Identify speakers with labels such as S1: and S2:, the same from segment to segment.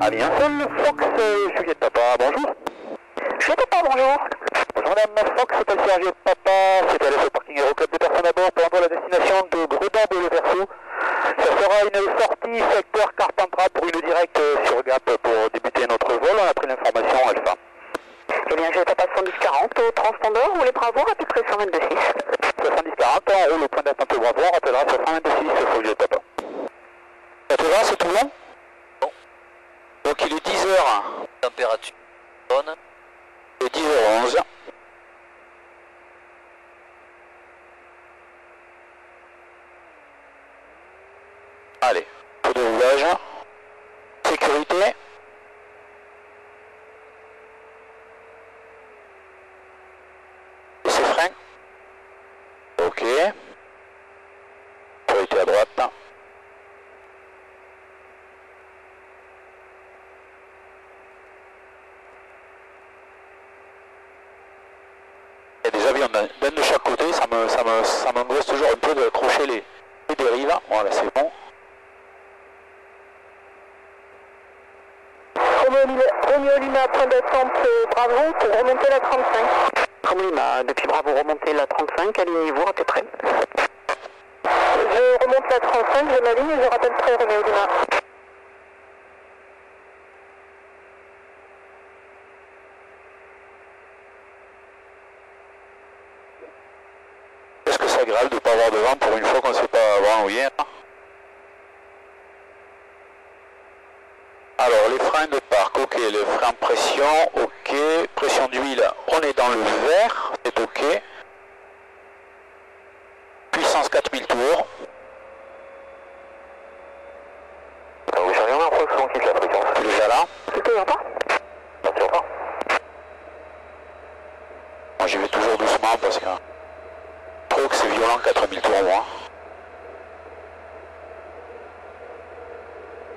S1: Alien Sol, Fox, Juliette Papa, bonjour.
S2: Juliette Papa, bonjour.
S1: Bonjour madame, Fox, hôtel Sergé Papa, c'est allé au parking Aéroclub de personnes à bord pour rendre la destination de Grenoble-le-Verso. Ça sera une sortie secteur Carpentras pour une directe sur Gap pour débuter notre vol, on a pris l'information Alpha.
S2: Eh bien, Juliette Papa 70-40 au transpondeur, ou les bravoures à peu près 122,6.
S1: 70-40, on roule au point d'attente Bravo, on rappellera sur 126 sur Juliette Papa. Ça te va, c'est tout bon?
S3: Bon.
S1: Donc il est 10h.
S3: Température bonne.
S1: Il est 10h11. Allez, feu de roulage. Sécurité. Et ses freins. Ok. Sécurité à droite. Il y a des avions d'un de chaque côté, ça m'angoisse toujours un peu de crocher les dérives. Voilà, c'est bon.
S2: Romeo Lima, point d'attente Bravo, pour remonter la 35. Romeo Lima, depuis Bravo, remonter la 35, alignez-vous à peu près. Je remonte la 35, je m'aligne et je rappelle près Romeo Lima.
S1: Est-ce que c'est agréable de ne pas avoir de vent pour une fois qu'on ne sait pas avant ou hier? Alors les freins de parc, ok, le frein pression, ok, pression d'huile, on est dans le vert, c'est ok. Puissance 4000 tours. Vous savez en fois qu'on quitte la fréquence. C'est déjà là?
S2: Tu te pas?
S1: Non, toujours pas. Moi j'y vais toujours doucement parce que je trouve que c'est violent 4000 tours moi.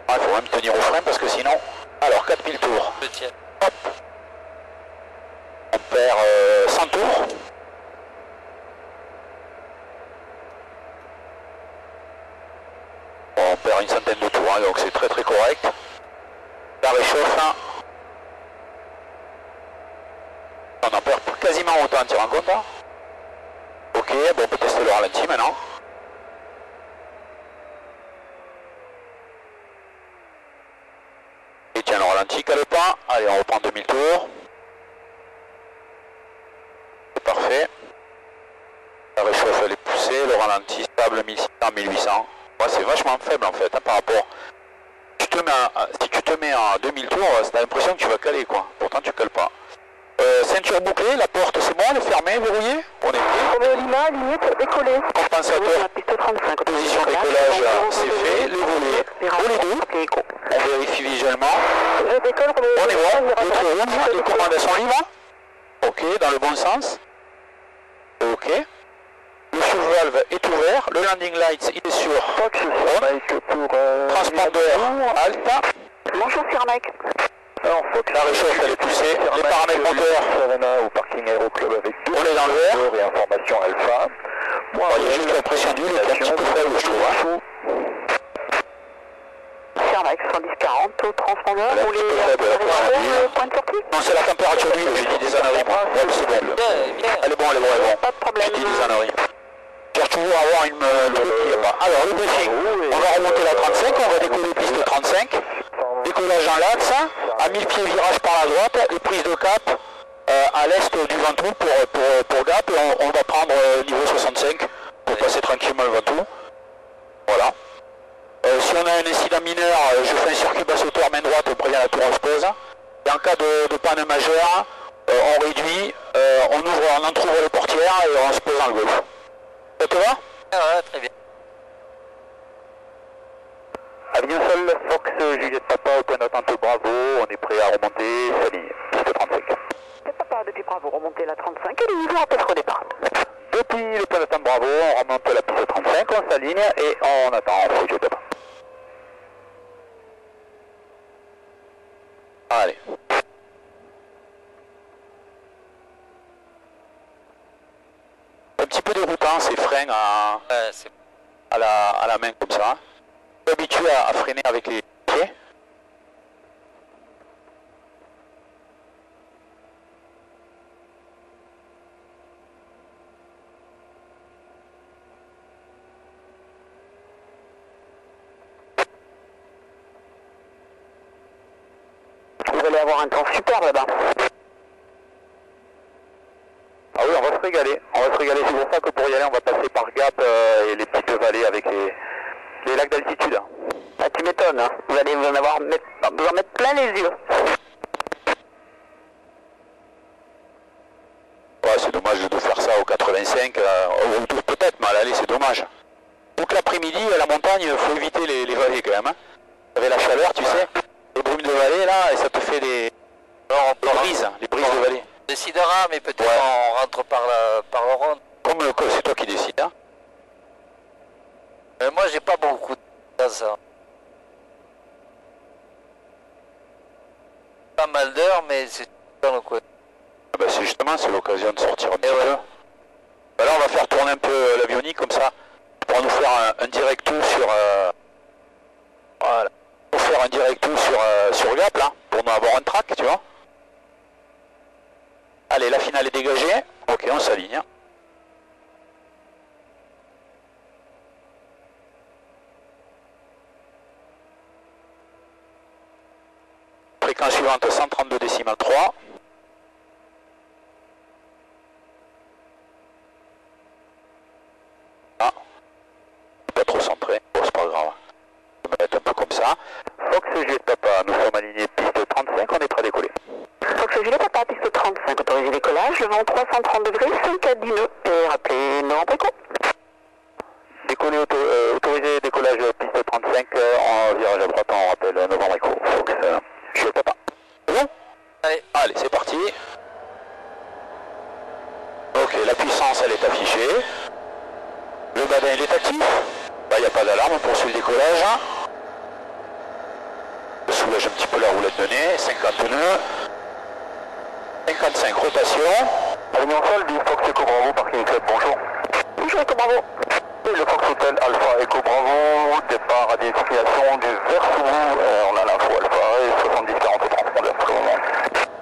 S1: Ah, il faut même tenir au frein parce que sinon... Alors 4000 tours.
S3: Je tiens.
S1: Hop. On perd 100 tours. Bon, on perd une centaine de tours, hein, donc c'est très très correct. Ça réchauffe. Hein. On en perd quasiment autant, tu te rends compte hein? Ok, bon, on peut tester le ralenti maintenant. Et tiens, le ralenti cale pas. Allez, on reprend 2000 tours. C'est parfait. La réchauffe, elle est poussée. Le ralenti stable 1600, 1800. Ouais, c'est vachement faible en fait hein, par rapport. Si tu te mets à 2000 tours, t'as l'impression que tu vas caler quoi. Pourtant, tu cales pas. Ceinture bouclée, la porte c'est bon, elle est fermée, verrouillée. On est prêt.
S2: Romeo Lima, aligné pour décoller.
S1: Compensateur.
S2: La piste 35.
S1: Position décollage, c'est fait. Les volets. Volets 2. On vérifie visuellement.
S2: Je décolle, Romeo
S1: On est
S2: Lima,
S1: bon. Notre rouge, les commandes sont libres. Ok, dans le bon sens. Ok. Le sous-valve est ouvert. Le landing lights, il est sur. Transpondeur, Alta.
S2: Bonjour, Sir Mike.
S1: Alors, la réchauffe, elle est poussée. Les paramètres moteurs.
S4: Savannah au parking Aéroclub avec
S1: On est dans le vert.
S4: et information alpha.
S1: Bon, il y a juste la pression d'huile qui est un petit peu faible, je trouve. Hein.
S2: Sir Mike, 70-40 au transpondeur.
S1: Elle est un
S2: Vous
S1: petit
S2: voulez
S1: peu faible, la pression d'huile.
S2: le point de sortie?
S1: Non, c'est la température d'huile, j'ai dit des âneries, moi. Hop, c'est bon. Elle est bon, elle est bon, elle est bon.
S2: Pas de problème.
S1: J'ai dit des âneries. Je cherche toujours à avoir le truc qui est pas. Alors, le briefing. On va remonter la 35, on va décoller piste 35. Décollage en l'axe, à 1000 pieds virage par la droite, et prise de cap à l'est du Ventoux pour Gap, et on va prendre niveau 65 pour passer tranquillement le Ventoux. Voilà. Si on a un incident mineur, je fais un circuit basse-hauteur main droite, on prévient la tour, on se pose. Et en cas de panne majeure, on réduit, on entrouvre les portières et on se pose dans le golf. Ça te va?
S3: Ah ouais, très bien.
S1: Avenue Sol, Fox, Juliette Papa, au point d'attente Bravo, on est prêt à remonter, salut, piste 35.
S2: Juliette Papa, depuis Bravo, remontez la 35 et les à peut-être au départ.
S1: Depuis le point d'attente Bravo, on remonte la piste 35, on s'aligne et on attend, Juliette Papa. Allez. Un petit peu déroutant ces freins à la main comme ça. Habitué à freiner avec les pieds.
S2: allez avoir un temps superbe là-bas.
S4: Ah oui, on va se régaler. On va se régaler. C'est pour ça que pour y aller, on va passer par Gap et les petites vallées avec les lacs d'altitude.
S2: Ah, tu m'étonnes, hein. Vous allez vous en mettre plein les yeux.
S1: Ouais, c'est dommage de faire ça au 85, ou peut-être, mais à l'aller, c'est dommage. Donc l'après-midi, à la montagne, il faut éviter les vallées quand même. Hein. Avec la chaleur, tu sais, les brumes de vallée là, et ça te fait des brises de vallée.
S3: On décidera, mais peut-être on rentre par le rond.
S1: Comme c'est toi qui décides. Hein.
S3: Moi, j'ai pas beaucoup de ça. Pas mal d'heures, mais c'est dans le coin.
S1: Ben c'est l'occasion de sortir un petit peu. Ben là, on va faire tourner un peu l'avionique comme ça, pour nous faire un direct tour sur... voilà. Pour faire un direct tour sur Gap, là, pour nous avoir un track, tu vois. Allez, la finale est dégagée. Ok, on s'aligne. Hein. Fréquence suivante 132 décimales 3. Ah, pas trop centré, bon, c'est pas grave. Je vais mettre un peu comme ça. Fox Juliette Papa, nous sommes alignés piste 35, on est prêt à décoller.
S2: Fox Juliette Papa, piste 35, autorisé décollage, vent 330 degrés, 5 à 10 nœuds, et rappelez non préco.
S1: Décoller, autorisé décollage piste 35, en virage à droite, on rappelle novembre écho. Fox Juliette Papa. Bon. Allez, c'est parti. Ok, la puissance elle est affichée. Le badin il est actif. Là il n'y a pas d'alarme, on poursuit le décollage. Je soulège un petit peu la roulette de nez. 50 nœuds. 55 rotation.
S4: Avion sol du Fox Echo Bravo, Parking Club, bonjour.
S2: Bonjour Echo Bravo.
S4: Et le Fox Hotel Alpha Echo Bravo, départ à destination du Versou. On a l'info Alpha et 70-40 au transpondeur pour le moment.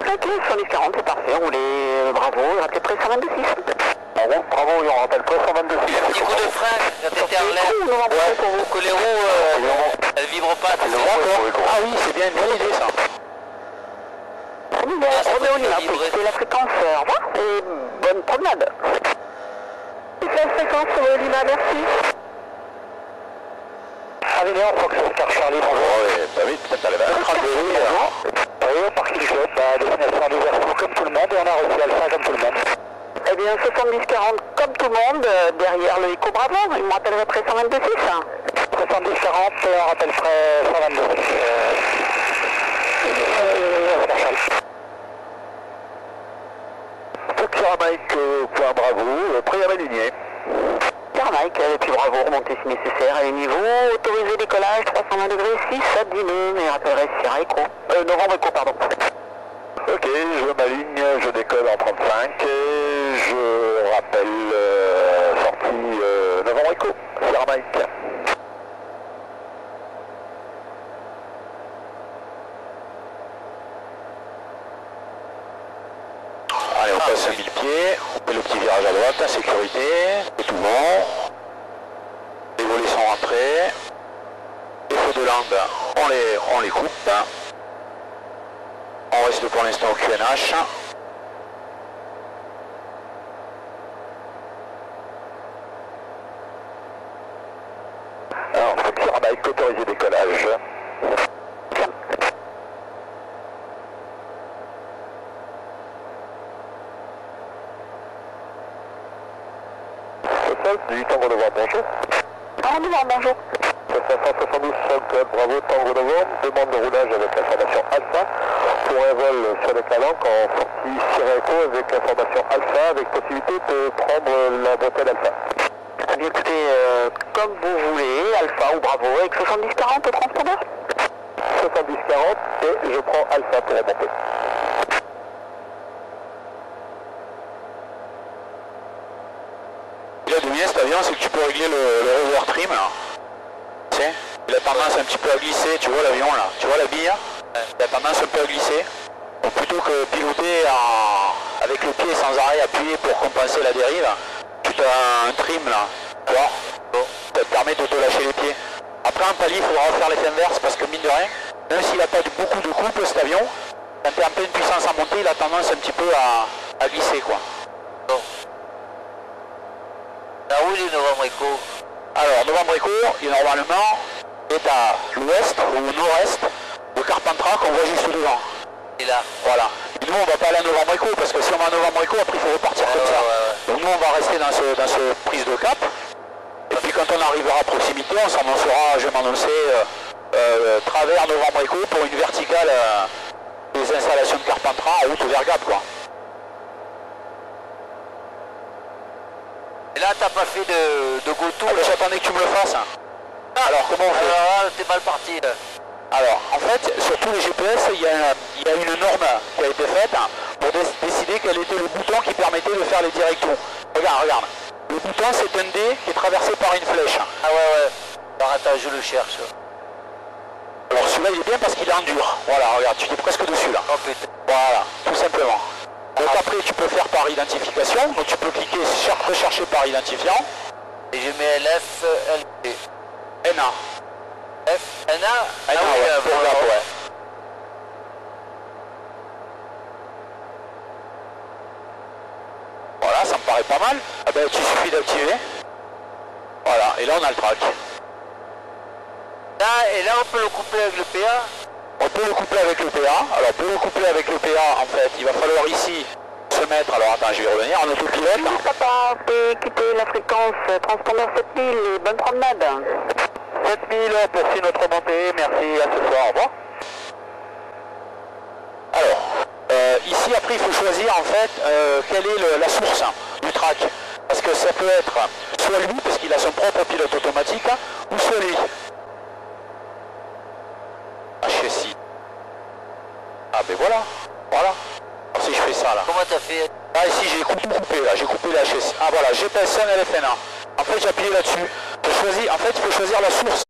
S2: Ok, 70-40, c'est parfait, roulez Bravo, et rappelez près 122.6.
S4: En route, Bravo, et on rappelle près 122.6.
S3: Petit coup de frein quand t'étais en l'air. Pour que les roues, elles vibrent pas.
S1: Ah oui, c'est bien une bonne idée ça.
S2: Roméo Lima, c'est la fréquence, au revoir, et bonne promenade. C'est la fréquence Roméo Lima, merci.
S4: Avignon, Fox Oscar Charlie, bonjour.
S1: Ouais, bah oui, peut-être à la 32.
S4: Oui, au Parking Club, à destination du Versou comme tout le monde, et on a reçu Alpha comme tout le monde.
S2: Eh bien, 70-40 comme tout le monde, derrière le Echo Bravo, il me rappellerait près 122.6.
S4: 70-40, et on rappelle près 122. Mike, point Bravo, prêt à m'aligner.
S2: Mike, et puis Bravo, remontez si nécessaire à niveau, autorisé décollage 320 degrés 6 à 10 nœuds, mais rappellerai Sierra Echo, Novembre Echo, pardon.
S4: Ok, je m'aligne, je décolle en 35 et je rappelle sortie Novembre Echo, Sierra Mike.
S1: Allez, on passe à 1000 pieds, on fait le petit virage à droite, sécurité, c'est tout bon. Les volets sont rentrés. Les feux de lampe, on les coupe. On reste pour l'instant au QNH.
S4: Alors, Sierra Mike, autorisé décollage. Du Tango Novembre, bonjour.
S2: Bonjour.
S4: 572 Club, Bravo, Tango Novembre, demande de roulage avec l'information Alpha pour un vol sur les calanques en sortie Sierra Echo avec l'information Alpha avec possibilité de prendre la bretelle Alpha.
S2: Eh bien écoutez, comme vous voulez, Alpha ou Bravo avec 70-40 au transpondeur.
S4: 70-40 et je prends Alpha pour remonter.
S1: Là d'où vient cet avion, c'est que tu peux régler le revoir trim là. Tu sais, il a tendance un petit peu à glisser, tu vois l'avion là, tu vois la bille, il a tendance un peu à glisser. Donc plutôt que piloter avec le pied sans arrêt appuyé pour compenser la dérive, tu as un trim là, tu vois, ça te permet de te lâcher les pieds. Après en palier, il faudra refaire l'effet inverse parce que mine de rien, même s'il n'a pas beaucoup de couple cet avion, Quand tu es en pleine puissance à monter, il a tendance un petit peu à glisser quoi.
S3: Bon. Là où il est Novembre Echo?
S1: Alors Novembre Echo, il normalement est à l'ouest ou au nord-est de Carpentras qu'on voit juste devant.
S3: Il est là.
S1: Voilà. Et nous on va pas aller à Novembre Echo parce que si on va à Novembre Echo, après il faut repartir comme ça. Donc nous on va rester dans ce prise de cap. Et puis quand on arrivera à proximité, on s'annoncera, je vais m'annoncer travers Novembre Echo pour une verticale des installations de Carpentras en route vers Gap quoi.
S3: Et là t'as pas fait de go-to?
S1: J'attendais que tu me le fasses. Alors comment on fait?
S3: Alors là t'es mal parti là.
S1: Alors en fait sur tous les GPS il y a une norme qui a été faite pour décider quel était le bouton qui permettait de faire les directions. Regarde. Le bouton c'est un dé qui est traversé par une flèche.
S3: Ah ouais. Alors attends, je le cherche.
S1: Alors celui-là il est bien parce qu'il est en dur. Voilà, regarde, tu es presque dessus là.
S3: Oh putain.
S1: Voilà, tout simplement. Donc après tu peux faire par identification, donc tu peux cliquer rechercher par identifiant.
S3: Et je mets LF, LP.
S1: NA.
S3: F, NA?
S1: Ah oui, pour Gap, ouais. Voilà, ça me paraît pas mal. Ah ben, il suffit d'activer. Voilà, et là on a le track.
S3: Là, et là on peut le coupler avec le PA?
S1: On peut le coupler avec le PA. Alors pour le coupler avec le PA, en fait, il va falloir ici se mettre, alors attends, je vais revenir en autopilote.
S2: Papa, peut quitter la fréquence transpondeur 7000 et bonne promenade.
S1: 7000, poursuit notre montée, merci, à ce soir, au revoir. Alors, ici après il faut choisir en fait quelle est la source du track. Parce que ça peut être soit lui, parce qu'il a son propre pilote automatique, ou soit lui. HSI. Ah ben voilà. Alors si je fais ça là.
S3: Comment t'as fait?
S1: Ah ici j'ai coupé là, j'ai coupé la HSI. Ah voilà, GPS1 LFNA. En fait j'ai appuyé là-dessus. En fait il faut choisir la source.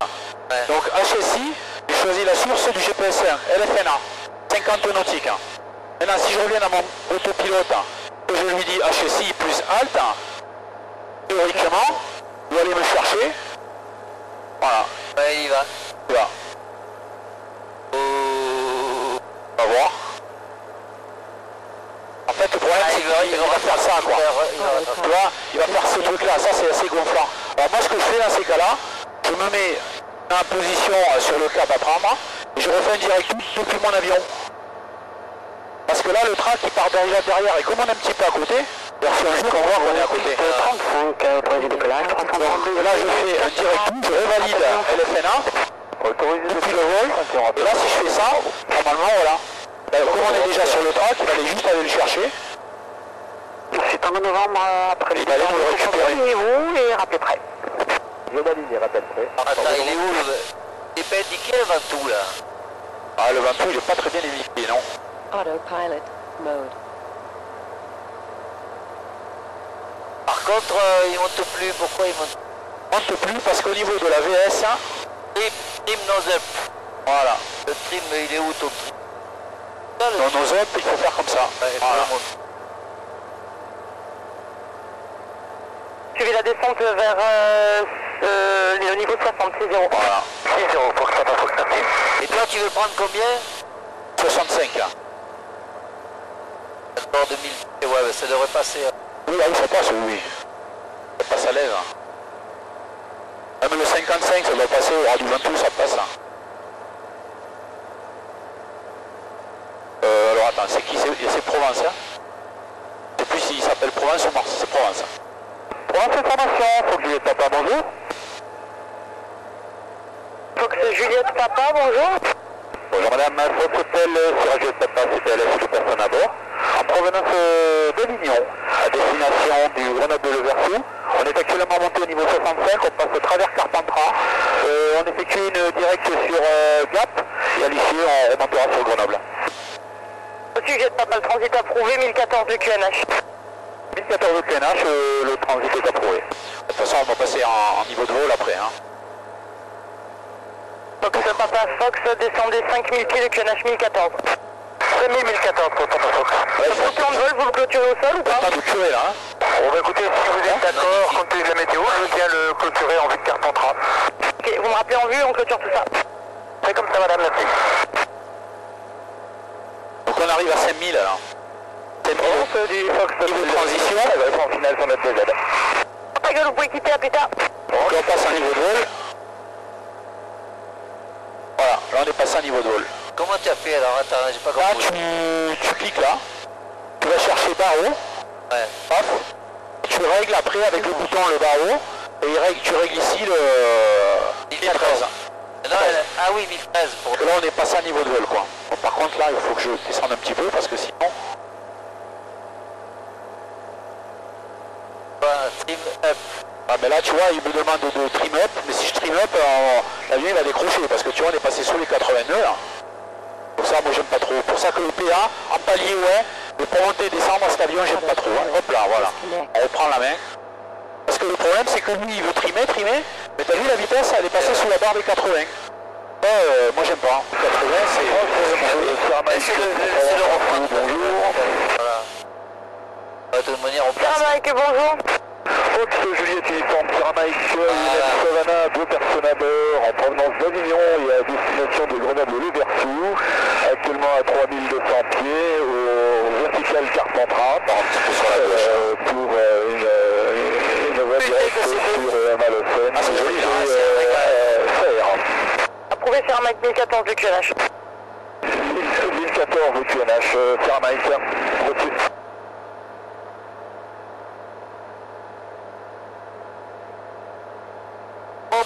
S3: Ouais.
S1: Donc HSI, j'ai choisi la source du GPS1, LFNA, 50 nautiques. Maintenant si je reviens à mon autopilote, que je lui dis HSI plus Alt, théoriquement, il va aller me chercher. Voilà.
S3: Ouais, il y va.
S1: Tu vois. On va voir. En fait le problème c'est qu'il va faire ça quoi. Tu vois, il va faire ce truc là, ça c'est assez gonflant. Alors moi ce que je fais dans ces cas là, je me mets en position sur le cap à prendre et je refais un direct depuis mon avion. Parce que là le track il part déjà derrière et comme on est un petit peu à côté, version jour on voit qu'on est à côté.
S2: 35, autorisé décollage, 332.
S1: Là je fais un direct, je revalide LFNA, depuis le vol, et là si je fais ça, normalement voilà. Comme on est déjà sur le track, il fallait juste aller le chercher.
S2: C'est en novembre après le
S1: Il va aller nous le récupérer.
S2: vous et rappelez prêt.
S4: Je valide, rappelle prêt.
S3: Attends, il est où le... Il est pas indiqué le Ventoux là?
S1: Ah le Ventoux il est pas très bien évité non.
S5: Autopilot mode.
S3: Par contre, il monte plus. Pourquoi il monte?
S1: Monte plus parce qu'au niveau de la VS,
S3: Trim nozzle.
S1: voilà.
S3: Le trim, il est où ton trim?
S1: Dans nos autres, il faut faire comme ça.
S3: Ouais,
S1: Voilà.
S2: Suivez la descente vers le niveau 66 0.
S1: Voilà.
S2: 6 0 pour ça,
S3: Et toi, tu veux prendre combien?
S1: 65 là.
S3: D'accord, 2000. Et ouais, ça devrait passer.
S1: Oui, là où ça passe, oui. Ça passe à l'aise. Même le 55, ça doit passer au ras du Ventoux, ça passe. Alors attends, c'est qui? C'est Provence. Hein? Je sais plus s'il s'appelle Provence ou Mars, c'est Provence. Provence Information, faut que Juliette Papa, bonjour.
S2: Faut que c'est Juliette Papa, bonjour.
S1: Bonjour madame, Fox Hotel, sur Juliette Papa, CPLF, toute personne à bord. En provenance de Lignon, à destination du Grenoble-le-Versou. On est actuellement monté au niveau 65, on passe au travers Carpentras. On effectue une directe sur Gap et à l'issue on remontera sur Grenoble.
S2: Juliette Papa, le transit approuvé, 1014 du QNH.
S1: 1014 de QNH, le transit est approuvé. De toute façon on va passer en niveau de vol après. Hein.
S2: Fox Papa Fox, descendez 5000 pieds de QNH 1014. 1014 pour Papa Fox. Votre plan de vol, vous le clôturez au sol ou pas?
S1: Pas de tuer là. Hein.
S4: On va écouter, si vous êtes d'accord, compte tenu de la météo, je veux bien le clôturer en vue de Carpentras.
S2: Ok, vous me rappelez en vue, on clôture tout ça.
S4: C'est comme ça, madame, merci.
S1: Donc qu'on arrive à 5000 là. 5000 niveau de transition.
S4: En finale sur notre DZ.
S2: Ta gueule, vous pouvez quitter à plus tard.
S1: Donc là on passe à niveau de vol. Voilà, là on est passé à niveau de vol.
S3: Comment tu as fait alors? Attends, j'ai pas
S1: Là
S3: compris.
S1: tu cliques là, tu vas chercher barreau,
S3: Ouais.
S1: hop, tu règles après avec le bouton le barreau, et tu règles ici le 1013.
S3: Non, ah oui, 1013 pour...
S1: Parce que là on est passé à niveau de vol quoi. Bon, par contre là il faut que je descende un petit peu parce que sinon...
S3: Trim up.
S1: Ah mais là tu vois il me demande de trim up, mais si je trim up, l'avion il va décrocher parce que tu vois on est passé sous les 82 là. Donc ça moi j'aime pas trop. Pour ça que le PA, en palier ouais, mais pour monter et descendre cet avion j'aime pas trop. Hein. Hop là voilà, on reprend la main. Parce que le problème c'est que lui il veut trimer, mais t'as vu la vitesse elle est passée sous la barre des 80. Moi j'aime pas, 80 c'est...
S3: C'est le refrain. Bonjour. Voilà. De toute manière on place.
S2: Mike, bonjour.
S4: Fox Juliette uniforme sur Mike, Savannah, 2 personnes à bord en provenance d'Avignon et à destination de Grenoble-le-Versou, actuellement à 3200 pieds au vertical Carpentras, pour une voie directe sur Malocène.
S1: Ah c'est joli là,
S2: Approuvé sur Mike 1014 de QNH.
S4: 1014 de QNH, sur Mike, reçu.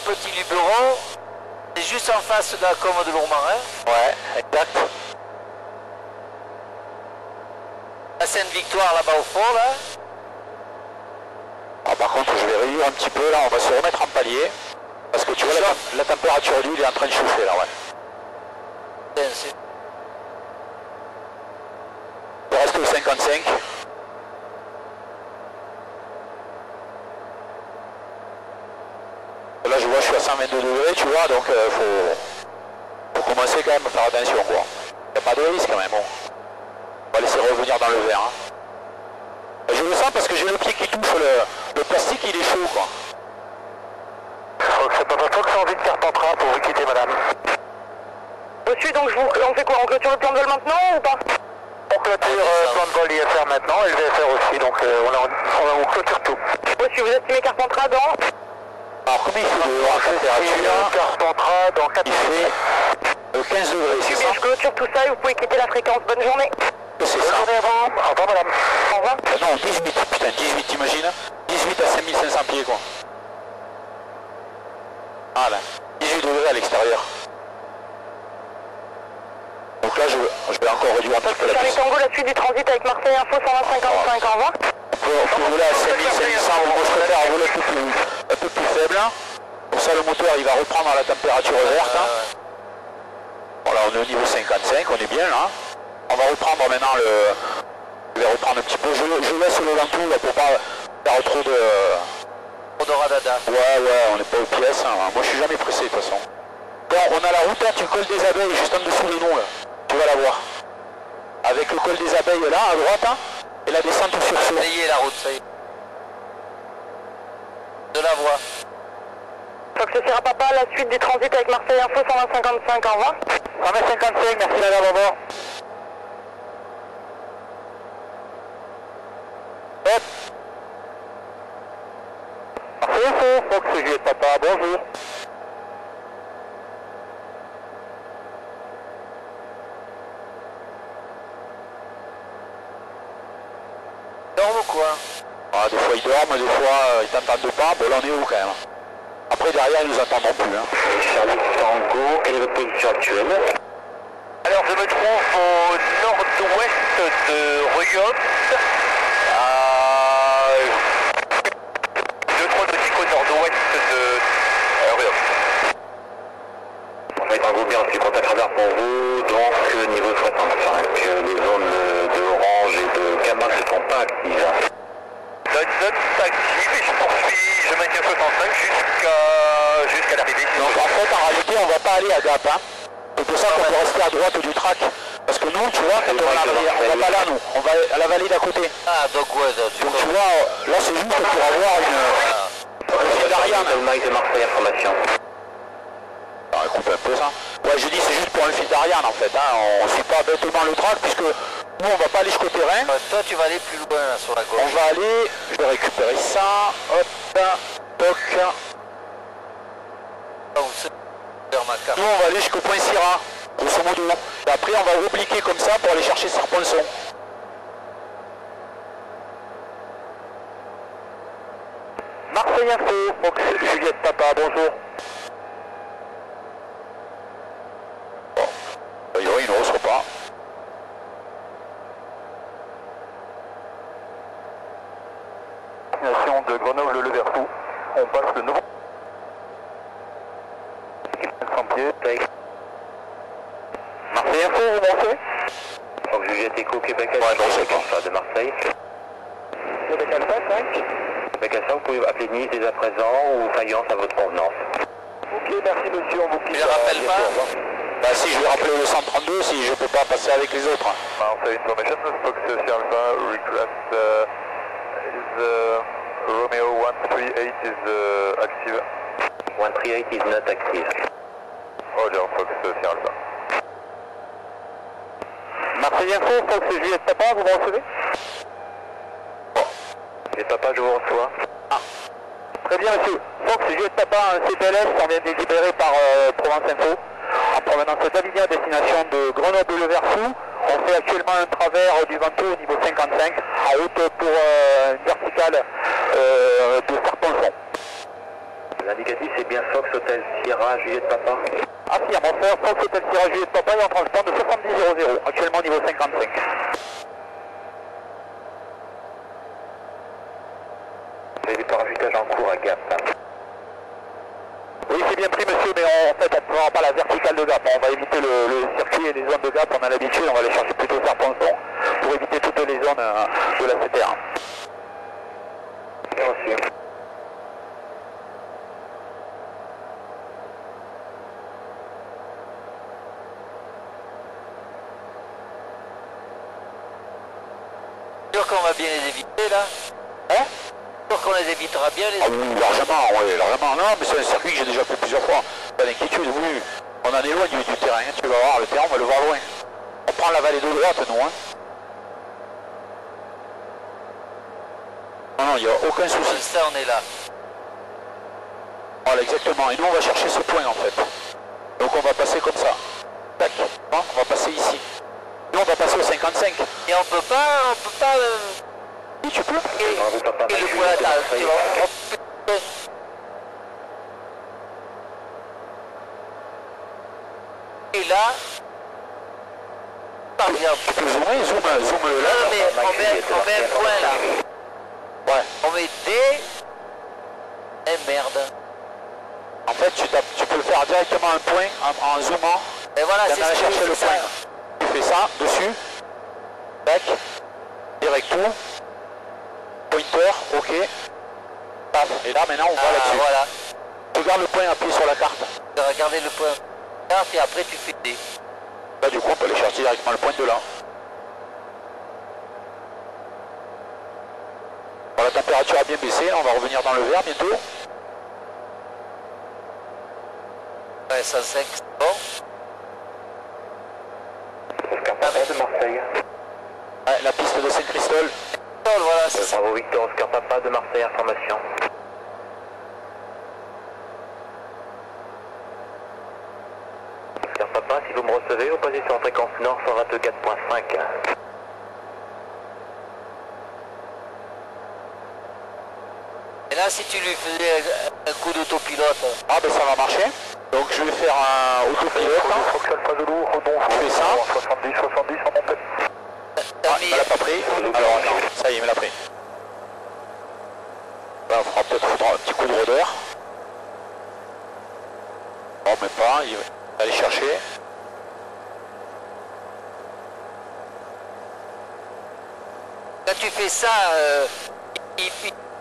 S3: Petit Luberon, c'est juste en face de la commode de Lourmarin.
S1: Ouais, exact.
S3: La Sainte-Victoire là-bas au fond là.
S1: Ah, par contre je vais réduire un petit peu là, on va se remettre en palier. Parce que tu vois la température d'huile est en train de chauffer là ouais. Il reste au 55. Là je vois je suis à 122 degrés tu vois donc faut commencer quand même à faire attention quoi. Il n'y a pas de risque quand même bon. On va laisser revenir dans le verre. Hein. Je le sens parce que j'ai le pied qui touche le plastique il est chaud quoi.
S4: C'est pas Fox envie de Carpentras pour vous quitter madame.
S2: Reçu, donc on fait quoi? On clôture le plan de vol maintenant ou pas?
S4: On clôture plan de vol IFR maintenant et le VFR aussi, donc on clôture tout.
S2: Reçu, vous estimez Carpentras dans?
S1: Alors combien il fait de température?
S4: Carpentras dans 4
S1: Il fait 15 degrés c'est ça?
S2: Je clôture tout ça et vous pouvez quitter la fréquence. Bonne journée.
S1: C'est ça.
S4: Au revoir madame.
S2: Au revoir.
S1: Non 18, putain 18 t'imagines? 18 à 5500 pieds quoi. Ah là, 18 degrés à l'extérieur. Donc là je vais encore réduire un petit peu la
S2: Charlie
S1: piste.
S2: Tango, la suite du transit avec Marseille Info 125.5, au revoir.
S1: Pour rouler à 5500, moi je préfère rouler un peu plus faible. Pour ça le moteur il va reprendre à la température verte. Voilà on est au niveau 55, on est bien là. On va reprendre maintenant je vais reprendre un petit peu, je laisse le ventoux là pour pas faire trop de...
S3: Odoradada.
S1: Ouais, on n'est pas aux pièces, hein. Moi je suis jamais pressé de toute façon. Bon, on a la route, hein, tu colles des abeilles juste en dessous de nous, là. Tu vas la voir. Avec le col des abeilles là, à droite, hein, et la descente au sursaut.
S3: Ça y est la route, ça y est. De la voie.
S2: Fox Sierra Papa, la suite du transit avec Marseille Info 125.5, au revoir.
S1: 125, merci madame, au revoir. Hop. Parfait, Fox Juliette Papa, bonjour.
S3: Dorme ou quoi?
S1: Ah, des fois ils dorment, des fois ils t'entendent pas, bon là on est où quand même? Après derrière ils nous entendront plus. Hein.
S4: Charlie Tango, quelle est votre position actuelle?
S3: Alors je me trouve au nord-ouest de Ruyot, à 2-3 nautiques au nord-ouest de Ruyot.
S4: Charlie Tango, bien reçu, contact radar pour vous, donc niveau 65, les zones de orange et de gamma ne sont pas actives.
S3: Zone active et je maintiens 65 jusqu'à l'arrivée.
S1: Donc en fait en réalité on va pas aller à Gap. Hein. C'est pour ça qu'on peut rester à droite du track. Parce que nous, tu vois, quand on va pas là nous, on va à la vallée d'à côté.
S3: Ah donc ouais,
S1: Donc tu vois, là c'est juste pour avoir une file d'Ariane.
S4: Mike de Marseille, information.
S1: Ah, coupe un peu ça. Ouais je dis c'est juste pour suivant le fil d'Ariane en fait, hein. On ne suit pas bêtement le track puisque nous on va pas aller jusqu'au terrain.
S3: Toi tu vas aller plus loin là, sur la gauche.
S1: On va aller, je vais récupérer ça, hop, toc. Nous on va aller jusqu'au point Syrah, grosso modo. Et après on va repliquer comme ça pour aller chercher Serponçon.
S4: Marseille Info, Fox Juliette Papa, bonjour.
S1: Bon, il ne reçoit pas.
S4: Destination de Grenoble-Le Vertou, on passe le nouveau. 500 pieds. Marseille Info, vous montez?
S2: Donc Juliette Echo, Québec
S1: Ouais, non, c'est pas.
S2: Alpha de Marseille.
S4: Québec Alpha 5.
S2: Québec Alpha, vous pouvez appeler Nice dès à présent ou Faïence à votre convenance.
S4: Ok, merci monsieur, on vous quitte.
S3: Tu les rappelles pas?
S1: Bah si, je vais rappeler le 132 si je ne peux pas passer avec les autres.
S4: Marseille Information, Fox Alpha, request is Romeo 138 is active.
S2: 138 is not active.
S4: Roger, Fox Alpha. Marseille Info, Fox Juliette Papa, vous me recevez?
S2: Et papa, je vous reçois.
S4: Très bien monsieur. Fox Juliette Papa, un CPLS, on vient de libérer par Provence Info. En provenance d'Avignon à destination de Grenoble-Le Vertou. On fait actuellement un travers du Ventoux au niveau 55, à haute pour une verticale de Serponçon.
S2: L'indicatif c'est bien Fox Hotel Sierra Juliette Papa.
S4: Affirme, on fait Fox Hotel Sierra Juliette Papa et en transport de 7000, actuellement au niveau 55.
S2: C'est du parachutage en cours à Gap.
S4: Oui, c'est bien pris monsieur, mais en fait on ne fera pas la verticale de Gap. On va éviter le circuit et les zones de Gap, on a l'habitude, on va aller chercher plutôt Serponçon pour éviter toutes les zones de la CTR.
S2: Bien reçu.
S3: Sûr qu'on va bien les éviter là?
S1: Hein?
S3: Sûr qu'on les évitera bien les
S1: Ah oui, largement, oui, largement. Non, mais c'est un circuit que j'ai déjà fait plusieurs fois. Pas d'inquiétude, oui. On en est loin du terrain, hein. Tu vas voir, le terrain, on va le voir loin. On prend la vallée de droite, nous, hein. Non, non, il n'y a aucun souci.
S3: Ça on est là.
S1: Voilà, exactement. Et nous, on va chercher ce point, en fait. Donc, on va passer comme ça. Tac. Bon, on va passer ici. Nous, on va passer au 55.
S3: Et on peut pas
S1: Oui, tu peux.
S2: Bravo papa,
S3: et le
S2: Juliette
S3: point à table,
S2: Marseille.
S3: tu vois. Et là, par exemple,
S1: Tu peux zoomer, zoom là.
S3: non, mais on met un point là.
S1: Ouais.
S3: On met D. Et merde.
S1: En fait, tu peux faire directement un point en zoomant.
S3: Et voilà,
S1: Tu
S3: c'est
S1: vas
S3: ce que
S1: chercher
S3: je
S1: le
S3: fais
S1: point.
S3: ça.
S1: Tu fais ça, dessus. Tac. Direct tout. Pointer, ok. Paf. Et là, maintenant, on va
S3: Ah,
S1: là-dessus.
S3: voilà.
S1: Regarde le point appuyé sur la carte.
S3: Tu vas regarder le point. Et après tu fais D.
S1: Là, du coup, on peut aller chercher directement le point de là. Bon, la température a bien baissé. Là, on va revenir dans le vert bientôt.
S3: Ouais, 105, c'est bon.
S2: Oscar Papa de Marseille.
S1: Ouais, la piste de Saint-Christol.
S3: Voilà, c'est ça.
S2: Bravo Victor, Oscar Papa de Marseille, information. Oscar Papa, si vous me recevez, vous passez sur la fréquence nord 124.5.
S3: Et là, si tu lui faisais un coup d'autopilote,
S1: Ah, ben ça va marcher. Donc, je vais faire un autopilote.
S4: Fox Alpha de lourd, rebond,
S1: Je fais ça.
S4: 70, 70, on monte.
S3: t'as
S1: Ah,
S3: mis...
S1: il me l'a pas pris. Alors, non, ça y est, il me l'a pris. Là, on fera peut-être foutre un petit coup de rôdeur. Non, mais pas. Il va aller chercher.
S3: Quand tu fais ça, il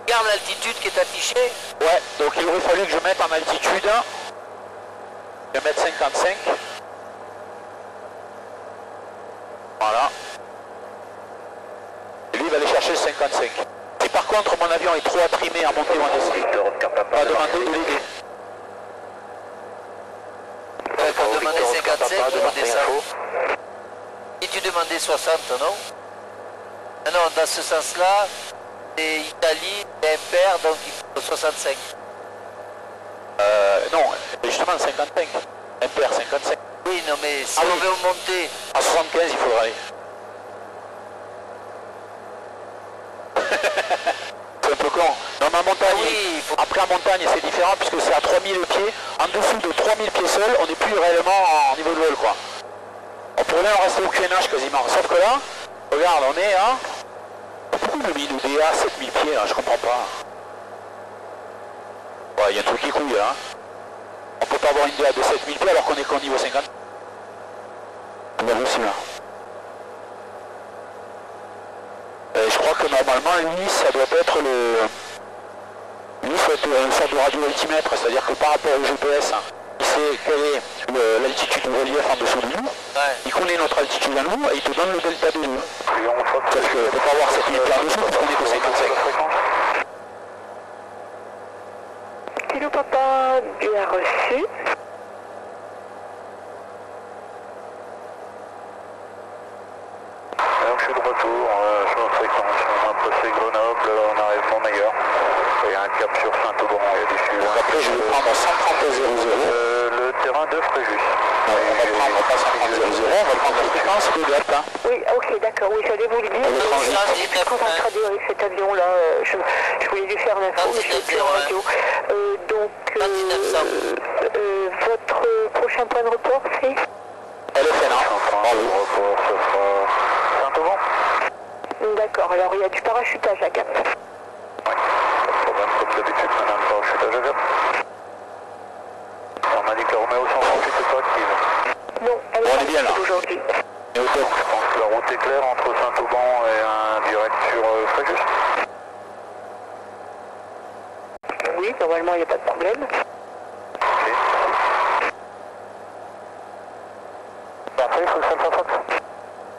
S3: garde l'altitude qui est affichée.
S1: Ouais, donc il aurait fallu que je mette en altitude. Je vais mettre 55. Voilà. Et lui, il va aller chercher le 55. Si par contre mon avion est trop attrimé à monter ou à descendre,
S2: Victor, Oscar
S1: on
S2: Papa
S1: va
S2: de
S1: demander
S2: Marseille.
S1: de l'aider.
S3: Pour demander 55, demander ça. Si tu demandais 60, non? Ah non, dans ce sens-là, c'est Italie, c'est impair, donc il faut 65.
S1: Non, justement 55. Impair 55.
S3: Oui, non mais si
S1: Ah
S3: on
S1: oui.
S3: veut monter,
S1: À 75, il faudra aller. C'est un peu con. Dans ma montagne,
S3: oui, il faut...
S1: après en montagne, c'est différent puisque c'est à 3000 pieds. En dessous de 3000 pieds seuls, on n'est plus réellement en niveau de vol, quoi. On pourrait même rester au QNH quasiment. Sauf que là, regarde, on est à... Pourquoi on a mis le DA à 7000 pieds là? Je comprends pas. Ouais, il y a un truc qui couille là. On peut pas avoir une DA de 7000 pieds alors qu'on est qu'au niveau 50. On a réussi là. Je crois que normalement lui ça doit être le... Lui faut être une sorte de radio-altimètre, c'est-à-dire que par rapport au GPS, il sait quelle est l'altitude du relief en dessous de nous, il connaît notre altitude à nous et il te donne le delta de nous. Sauf que ne peut pas avoir 7000 pieds en dessous parce qu'on est que 55.
S2: Kilo Papa, bien reçu.
S4: Donc je suis de retour sur la fréquence, on a passé Grenoble, on arrive Montmaillard. Il y a un cap sur Saint-Auban, il y a des suivants.
S1: Donc après je vais prendre 130 00.
S4: Le terrain de Fréjus.
S1: On va prendre pas 130 00, on va prendre la fréquence de delta.
S2: Oui, ok, d'accord, oui, j'allais vous le dire. Je suis concentrée avec cet avion-là, je voulais lui faire l'info, mais je n'ai plus en radio. Votre prochain point de report, c'est
S1: LFN, hein.
S4: Le report, ce sera Saint-Auban.
S2: D'accord, alors il y a du parachutage à Gap.
S4: Pas de problème, comme d'habitude, on a le parachutage à Gap. On m'a dit que la Roméo 138 n'est pas active.
S2: Non, elle
S1: On est
S2: est
S1: bien, là.
S2: active aujourd'hui.
S1: Et au top.
S4: Je pense que la route est claire entre Saint-Auban et un direct sur Fréjus.
S2: Oui, normalement il n'y a pas de problème.
S4: Ok. Après, il faut le Alpha Fox.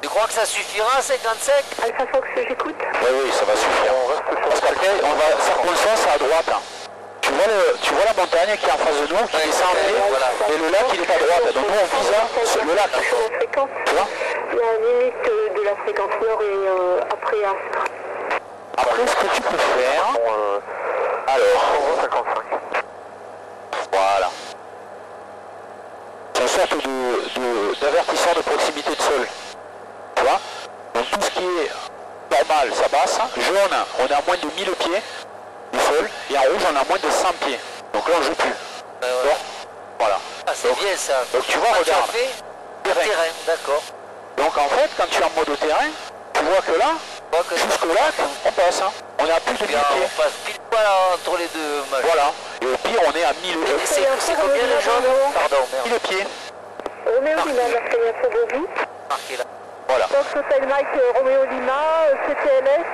S3: Tu crois que ça suffira 55?
S2: Alpha Fox, j'écoute.
S1: Oui, ça va suffire.
S4: On reste sur
S1: Parce qu'après, on va circonférence à droite. Hein. Tu vois la montagne qui est en face de nous, qui descend en pied, et le lac il est à droite. Donc nous on vise le lac.
S2: Sur la fréquence,
S1: Tu vois?
S2: la limite de la fréquence nord et après Astre.
S1: Après ce que tu peux faire, alors,
S4: 55.
S1: voilà. C'est une sorte d'avertisseur de proximité de sol. Tu vois? Donc tout ce qui est normal, ça passe. Jaune, on est à moins de 1000 pieds du sol. Et en rouge, on est à moins de 100 pieds. Donc là, on joue plus. Bon, voilà.
S3: Ah, c'est bien ça.
S1: Donc tu vois,
S3: Ah,
S1: regarde.
S3: tu as fait
S1: Terrain.
S3: terrain, d'accord.
S1: Donc en fait, quand tu es en mode terrain, tu vois que là,
S3: Moi, que
S1: jusqu'au lac, on passe. Hein. On est à plus de 1000
S3: Bien,
S1: pieds.
S3: on passe pile poil entre les deux machins.
S1: Voilà. Et au pire, on est à 1000
S3: Et c'est combien le jaune? Pardon, merde.
S1: pieds.
S2: Roméo Lima, merci à vous.
S3: Marqué là.
S1: Voilà.
S2: Fox Hotel Mike, Roméo Lima, CTLS,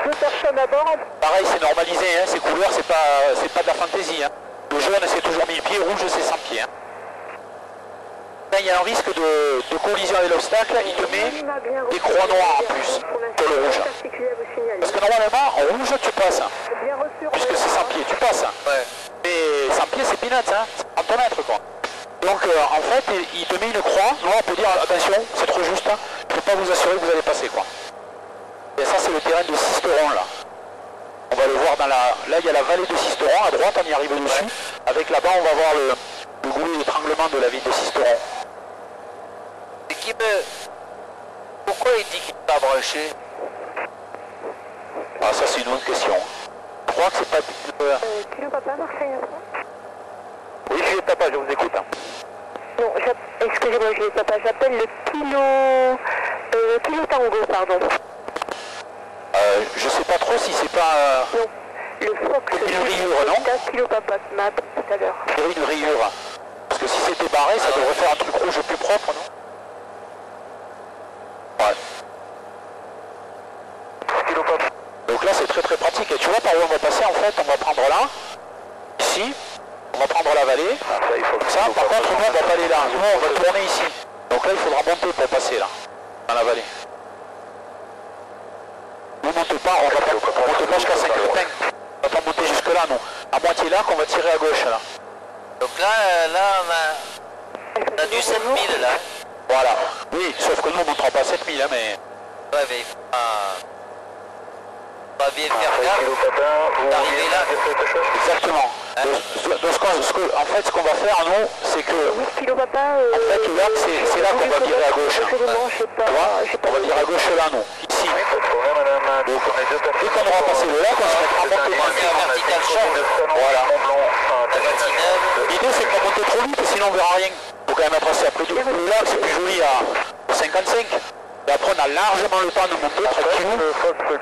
S2: 2 personnes à bord.
S1: Pareil, c'est normalisé, hein. Ces couleurs, c'est pas de la fantaisie. Hein. Le jaune, c'est toujours 1000 pieds, rouge, c'est 100 pieds. Hein. Là, il y a un risque de collision avec l'obstacle, il te met des croix noires en plus sur le rouge. Parce que normalement, en rouge, tu passes. Puisque c'est 100 pieds, tu passes.
S3: Ouais.
S1: Mais 100 pieds, c'est peanuts, hein. C'est 30 mètres, quoi. Donc, en fait, il te met une croix noire pour dire, attention, c'est trop juste, hein. Je ne peux pas vous assurer que vous allez passer, quoi. Et ça, c'est le terrain de Sisteron, là. On va le voir dans la... Là, il y a la vallée de Sisteron, à droite, on y arrive dessus. Avec là-bas, on va voir le goulot d'étranglement de la ville de Sisteron.
S3: Et qui me... Pourquoi il dit qu'il n'est pas branché?
S1: Ah, ça, c'est une autre question. Je crois que c'est pas...
S2: Kilo Papa, Marseille.
S1: Oui, je papa, je vous écoute. Hein.
S2: Non, excusez-moi, je ne sais pas, j'appelle le kilo tango, pardon.
S1: Je sais pas trop si c'est pas...
S2: Non, le Fox,
S1: une rayure, non?
S2: Kilo Papa m'a appelé tout à l'heure.
S1: une rayure. Parce que si c'était barré, ça devrait faire un truc rouge plus propre, non? Ouais. Donc là, c'est très très pratique. Et tu vois par où on va passer, en fait, on va prendre là, ici, on va prendre la vallée. Ça, par contre, nous, on va pas aller là. Nous, on va tourner ici. Donc là, il faudra monter pour passer là, dans la vallée. Nous, on monte pas, on monte pas jusqu'à 5 km. On va pas monter jusque là, non. À moitié là, qu'on va tirer à gauche là.
S3: Donc là, on a... On a du 7000 là.
S1: Voilà. Oui, sauf que nous on montera pas 7000, hein, mais...
S3: Ouais, mais on va bien faire gaffe d'arriver là.
S1: Exactement.
S3: Hein?
S1: En fait, ce qu'on va faire, nous, c'est que...
S2: Kilo papa,
S1: En fait, là, c'est là qu'on va virer à gauche. Hein.
S2: j'ai pas,
S1: Tu vois, on va virer à gauche là, nous. Ici. Donc, dès qu'on aura passé le lac, on se mettra en bord de
S3: On est en vertical champ.
S1: Voilà.
S3: La 29.
S1: L'idée, c'est de pas monter trop vite, sinon on verra rien. Faut quand même être assez après. Le lac, c'est plus joli à 55. Et après, on a largement le temps de monter tranquillou. Tu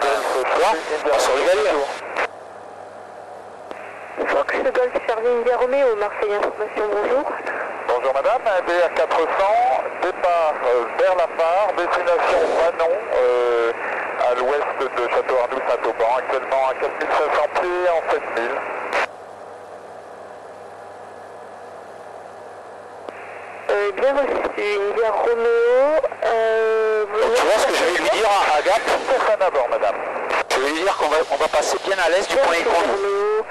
S1: vois, on va se régaler.
S2: Fox Golf Charlie India Romeo, Marseille Information, bonjour.
S4: Bonjour madame, BR 400, départ vers la Phare, destination Manon, à l'ouest de Château-Arnoux-Saint-Auban, actuellement à 4500 pieds en 7000.
S2: Bien reçu, India Romeo.
S1: Donc, tu vois ce que je vais lui dire à Gap?
S4: Personne à bord madame.
S1: Je vais lui dire qu'on va passer bien à l'est du point écho.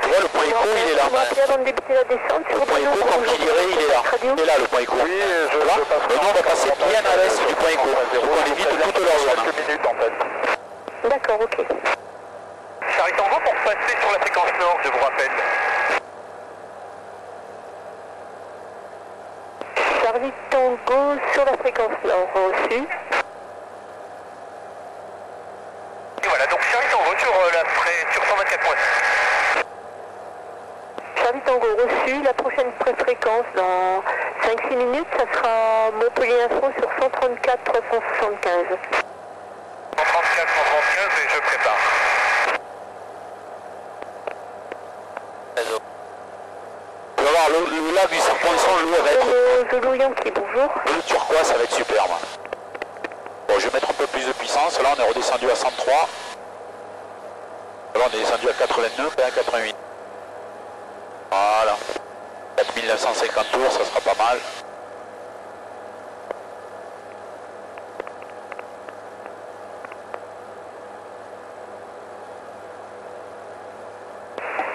S1: Tu vois, le point écho, il est là.
S2: Avant de débuter la descente,
S1: Le point écho, comme qui dirait, il est là. Il est là, le point écho.
S4: Oui, je
S1: Tu vois,
S4: passe.
S1: et nous, on va passer bien à l'est du point écho. Donc, on évite toute leur zone.
S4: Quelques minutes en fait.
S2: D'accord, ok.
S4: Charlie Tango pour passer sur la fréquence nord, je vous rappelle.
S2: Charlie Tango sur la fréquence nord, reçu.
S4: Et voilà, donc Charlie Tango sur 124.6.
S2: Charlie Tango reçu, la prochaine fréquence dans 5-6 minutes, ça sera Montpellier Info sur 134 375.
S4: 134, 135 et je prépare.
S1: Tu vas voir, le lac du Serpenson, l'eau va être...
S2: Zulu Yankee, bonjour.
S1: Le turquoise, ça va être superbe. Bon, je vais mettre un peu plus de puissance. Là, on est redescendu à 103. Là, on est descendu à 89 et à 88. Voilà. 4950 tours, ça sera pas mal.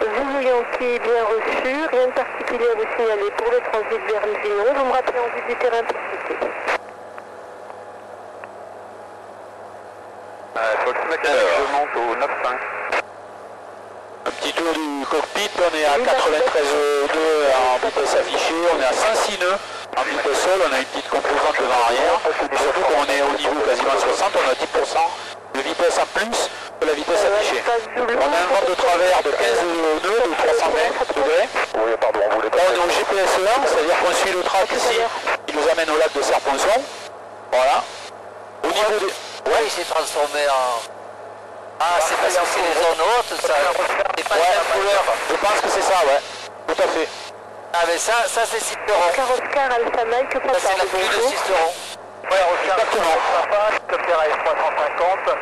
S2: Zulu Yankee, bien reçu. Rien de particulier à vous signaler pour le transit vers Lyon. Vous me rappelez en vue du terrain pour citer.
S4: Je monte au 9.5.
S1: Un petit tour du cockpit, on est à 93,2 en vitesse affichée, on est à 106 nœuds en vitesse sol, on a une petite composante devant-arrière, et surtout quand on est au niveau quasiment 60, on a 10% de vitesse en plus que la vitesse affichée. On a un vent de travers de 15 nœuds, de 320 degrés.
S4: Oui, pardon, on voulait
S1: Là, on est au GPS 1, c'est-à-dire qu'on suit le track ici, qui nous amène au lac de Serponçon. Voilà. Au niveau des...
S3: Ouais, il s'est transformé en... Ah, c'est parce que c'est les zones hautes, ça. C'est pas la même couleur.
S1: Je pense que c'est ça, ouais. Tout à fait.
S3: Ah, mais ça c'est Cisteron.
S2: Oscar Alpha Mike,
S3: Ça, c'est la pluie de Cisteron.
S4: Ouais, exactement. Helicoptère AS350,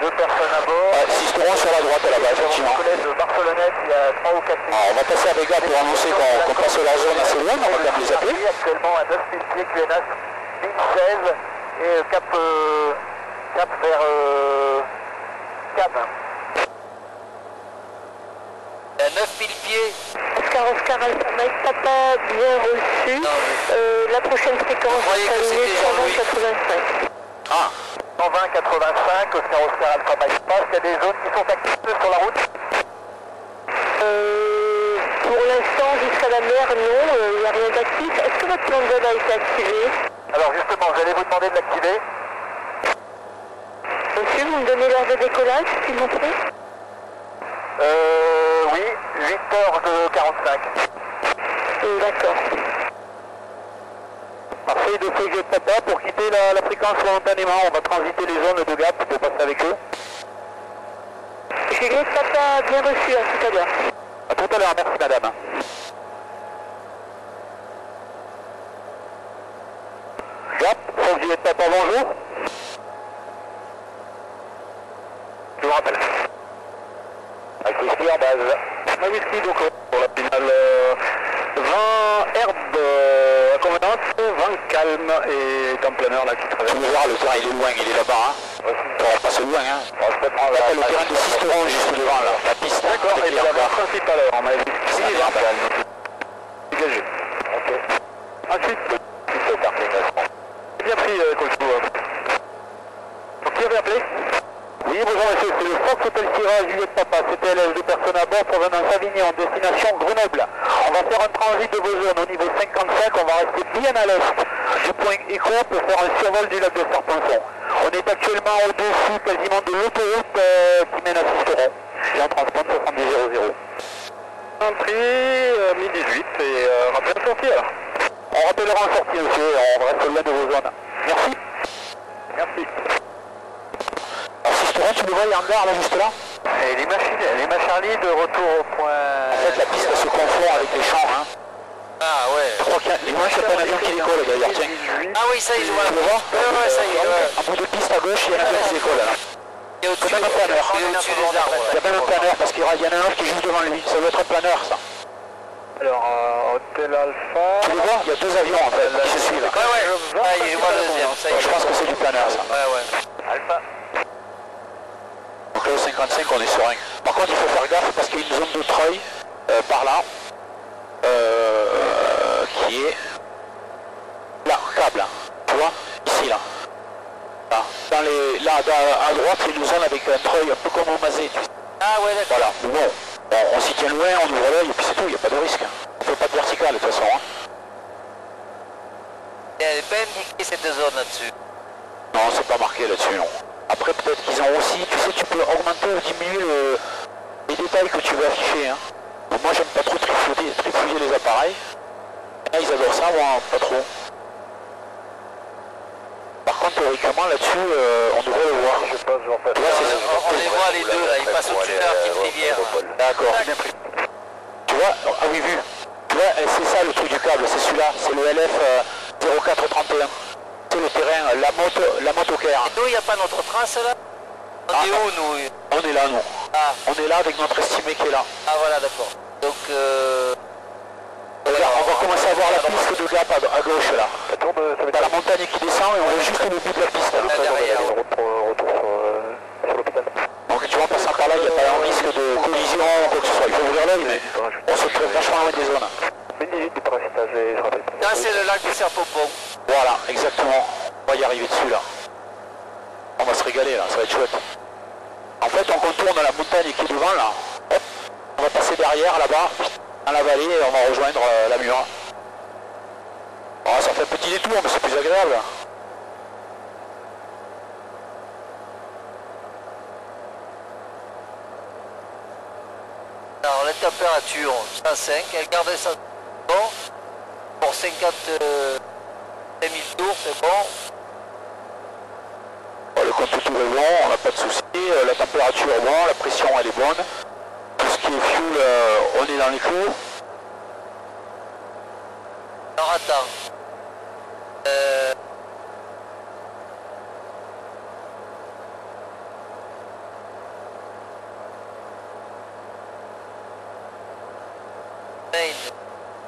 S4: 2 personnes à bord.
S1: Ouais, Sisteron sur la droite là-bas, effectivement.
S4: Mon collègue de Barcelonnette, il y a 3 ou 4 minutes.
S1: Alors, on va passer avec gars pour annoncer qu'on passe la zone assez loin, on va quand même les appeler.
S4: Actuellement à 9000 pieds QNH, ligne 16 et cap vers Cannes.
S3: Il y a 9000 pieds.
S2: Oscar Alpha Mike, papa, bien reçu.
S3: Non,
S2: La prochaine fréquence,
S3: croyez que
S2: c'est
S3: c'était Jean-Louis.
S2: 185.
S1: Ah,
S4: 120-85, Oscar Alpha Mike passe. Il y a des zones qui sont actives sur la route.
S2: Pour l'instant, jusqu'à la mer, non, il n'y a rien d'actif. Est-ce que votre plan de vol a été activé?
S4: Alors justement, j'allais vous demander de l'activer.
S2: Monsieur, vous me donnez l'heure de décollage, s'il vous plaît?
S4: Oui, 8h45.
S2: D'accord.
S1: Marseille de Feuille de Papa pour quitter la fréquence momentanément. On va transiter les zones de gap pour passer avec eux.
S2: Juliette Papa, bien reçu, à tout à l'heure.
S1: A tout à l'heure, merci madame. Gap, Juliette Papa, bonjour. Je vous rappelle. Avec whisky en base. Un whisky donc pour la finale 20 herbe à convenance, 20 calme et templaneur là qui traverse. Tu me verras, le terrain il est loin, il est là-bas. Hein. On va passer loin. Hein. On va peut-être prendre le terrain de Sisteron juste devant là, la piste. D'accord, et la barre principale alors, on a vu ici les herbes. Dégagé. Ok. Ensuite,
S4: compris, Colto. Qui avait appelé? Oui, bonjour monsieur, c'est le Fox Hotel Sierra, Juliette Papa, CTLS, 2 personnes à bord provenant de Savigny en destination Grenoble. On va faire un transit de vos zones au niveau 55, on va rester bien à l'est du point Écho pour faire un survol du lac de Serpenson. On est actuellement au-dessus quasiment de l'autoroute qui mène à Sisteron. Et on transpond 7000. Entrée 1018 et rappel en sortie alors. On rappellera en sortie monsieur, on reste loin de vos zones. Merci. Merci.
S1: Alors Sisteron, tu le vois, il est en gare là, juste là.
S4: Et Lima Charlie de retour au point...
S1: En fait, la piste se confond avec les champs. Hein.
S3: Ah ouais.
S1: Je crois qu'il y a un avion qui décolle d'ailleurs, tiens.
S3: Ah oui, ça y est, je vois.
S1: Tu le vois?
S3: Ouais, ça y est, ouais.
S1: En bout de piste à gauche, il y a un avion qui décolle là.
S3: Il est au-dessus
S1: C'est même un planeur.
S3: des arbres.
S1: Il y a même un planeur parce qu'il y en a un autre qui est juste devant lui. Ça doit être un planeur ça.
S4: Alors, Hôtel Alpha...
S1: Tu le vois? Il y a deux avions en fait qui se suivent.
S3: Ouais, ouais. Ah, je vois le deuxième, ça y est.
S1: Je pense que c'est du planeur ça.
S3: Ouais, ouais.
S4: Alpha.
S1: Donc là au 55 on est serein. Par contre il faut faire gaffe parce qu'il y a une zone de treuil par là qui est là, câble, hein. Tu vois? Ici là. Là, à droite il y a une zone avec un treuil un peu comme au Mazé.
S3: Ah ouais, d'accord.
S1: Voilà, bon, on s'y tient loin, on ouvre l'œil et puis c'est tout, il n'y a pas de risque. On ne fait pas de vertical de toute façon. Hein.
S3: Elle n'est pas indiquée cette zone là-dessus.
S1: Non, c'est pas marqué là-dessus, non. Après peut-être qu'ils ont aussi, tu sais, tu peux augmenter ou diminuer les détails que tu veux afficher. Hein. Donc, moi j'aime pas trop trifouiller les appareils. Là ils adorent ça, moi pas trop. Par contre théoriquement là-dessus, on devrait le voir.
S4: Je passe, en fait.
S1: Là,
S3: On les voit les deux là, ils passent au-dessus de la petite rivière.
S1: D'accord. Tu vois, ah oui vu. Tu vois, c'est ça le truc du câble, c'est celui-là, c'est le LF 0431. C'est le terrain, la moto au Caire.
S3: Et nous, il n'y a pas notre trace là? On est où nous?
S1: On est là nous.
S3: Ah,
S1: On est là avec notre estimé qui est là.
S3: ah voilà, d'accord. Donc,
S1: Regarde, on va commencer à voir la piste de gap à gauche là. T'as la montagne qui descend et on voit juste le bout de la piste.
S3: là derrière.
S4: Retour sur l'hôpital.
S1: Donc tu vois, passant par là, il n'y a pas un risque de collision ou quoi que ce soit. Il faut ouvrir l'œil, mais on se trouve vachement loin des zones.
S4: 1018 du parachutage et je rappelle.
S3: Là, c'est le lac du Serpopon.
S1: Voilà, exactement. On va y arriver dessus là. On va se régaler là, ça va être chouette. En fait, on contourne la montagne qui est devant là. Hop, on va passer derrière là-bas, dans la vallée, et on va rejoindre la mur. Oh, ça fait un petit détour, mais c'est plus agréable.
S3: Alors, la température, 105, elle garde ça bon. Pour 55 000 tours, c'est bon.
S1: Bon, le compte tout est bon, on n'a pas de soucis. La température est bonne, la pression elle est bonne. Tout ce qui est fuel, on est dans les clous.
S3: Alors, attends.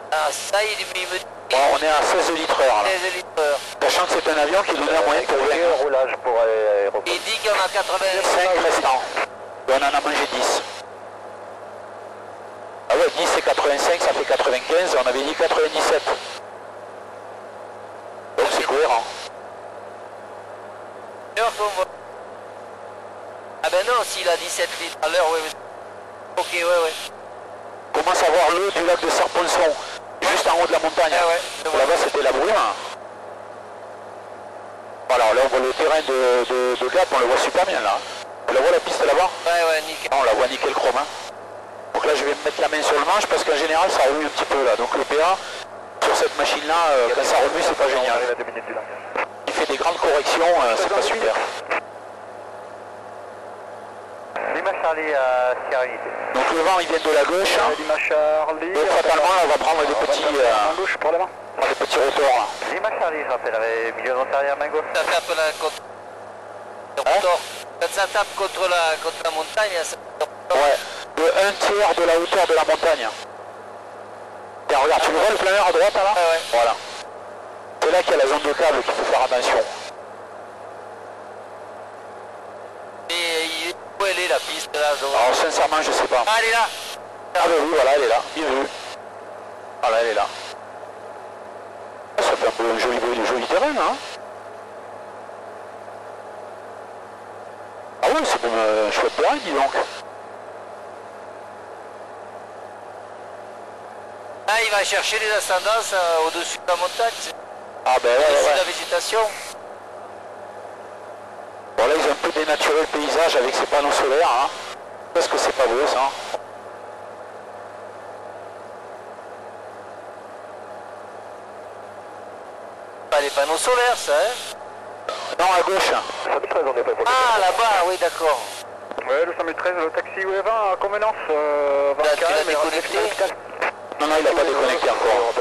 S3: Ah, ça, il me dit
S1: Bon, on est à 16 litres heure là.
S3: 16 litres heure.
S1: Sachant que c'est un avion qui donnait un moyen pour
S4: Un roulage pour aéroport.
S3: Il dit qu'il y en a 85.
S1: 5 restants. Et on en a mangé 10. Ah ouais, 10 et 85, ça fait 95, on avait dit 97. Donc c'est cohérent.
S3: Heure qu'on voit. Ah ben non, s'il a 17 litres à l'heure, oui. Ok, ouais, ouais.
S1: On commence à voir l'eau du lac de Serponçon, juste en haut de la montagne.
S3: Ah ouais.
S1: Là-bas c'était la brume. Voilà, là on voit le terrain de Gap, on le voit super bien là. On la voit la piste là-bas?
S3: Ouais, ouais, nickel.
S1: On la voit nickel chrome. Hein. Donc là je vais me mettre la main sur le manche parce qu'en général ça remue un petit peu là. Donc le PA sur cette machine là, quand ça remue c'est pas génial. Il fait des grandes corrections, c'est pas super.
S4: Lima Charlie à Sierra Unité.
S1: Donc le vent il vient de la gauche. Hein.
S4: Lima Charlie.
S1: Donc fatalement on va prendre des petits rotors là.
S4: Lima Charlie, je rappellerai milieu antérieur main gauche.
S3: Ça tape la contre...
S1: Hein?
S3: Quand ça tape contre la montagne, ça...
S1: Ouais, de 1/3 de la hauteur de la montagne. Tiens, regarde, tu le vois le planeur à droite là?
S3: Ouais, ouais.
S1: Voilà. C'est là qu'il y a la zone de câble qu'il faut faire attention.
S3: Et où elle est la piste là?
S1: Alors sincèrement je sais pas.
S3: Ah, elle est là.
S1: Ah bah oui, voilà, elle est là, bien vu. Voilà, elle est là. Ça fait un peu un joli terrain, hein. Ouais, c'est bon, chouette terrain, dis donc.
S3: Ah, il va chercher les ascendances au-dessus de la montagne,
S1: Ah ben ouais,
S3: au-dessus
S1: ouais.
S3: de la végétation.
S1: Bon là ils ont un peu dénaturé le paysage avec ces panneaux solaires, hein. Parce que c'est pas beau ça.
S3: Pas les panneaux solaires, ça, hein.
S1: Non, à gauche.
S3: Ah, là-bas, oui, d'accord.
S4: Ouais, le 113, le taxi UV20 à convenance,
S3: Tu l'as déconnecté?
S1: Non, il a pas déconnecté encore.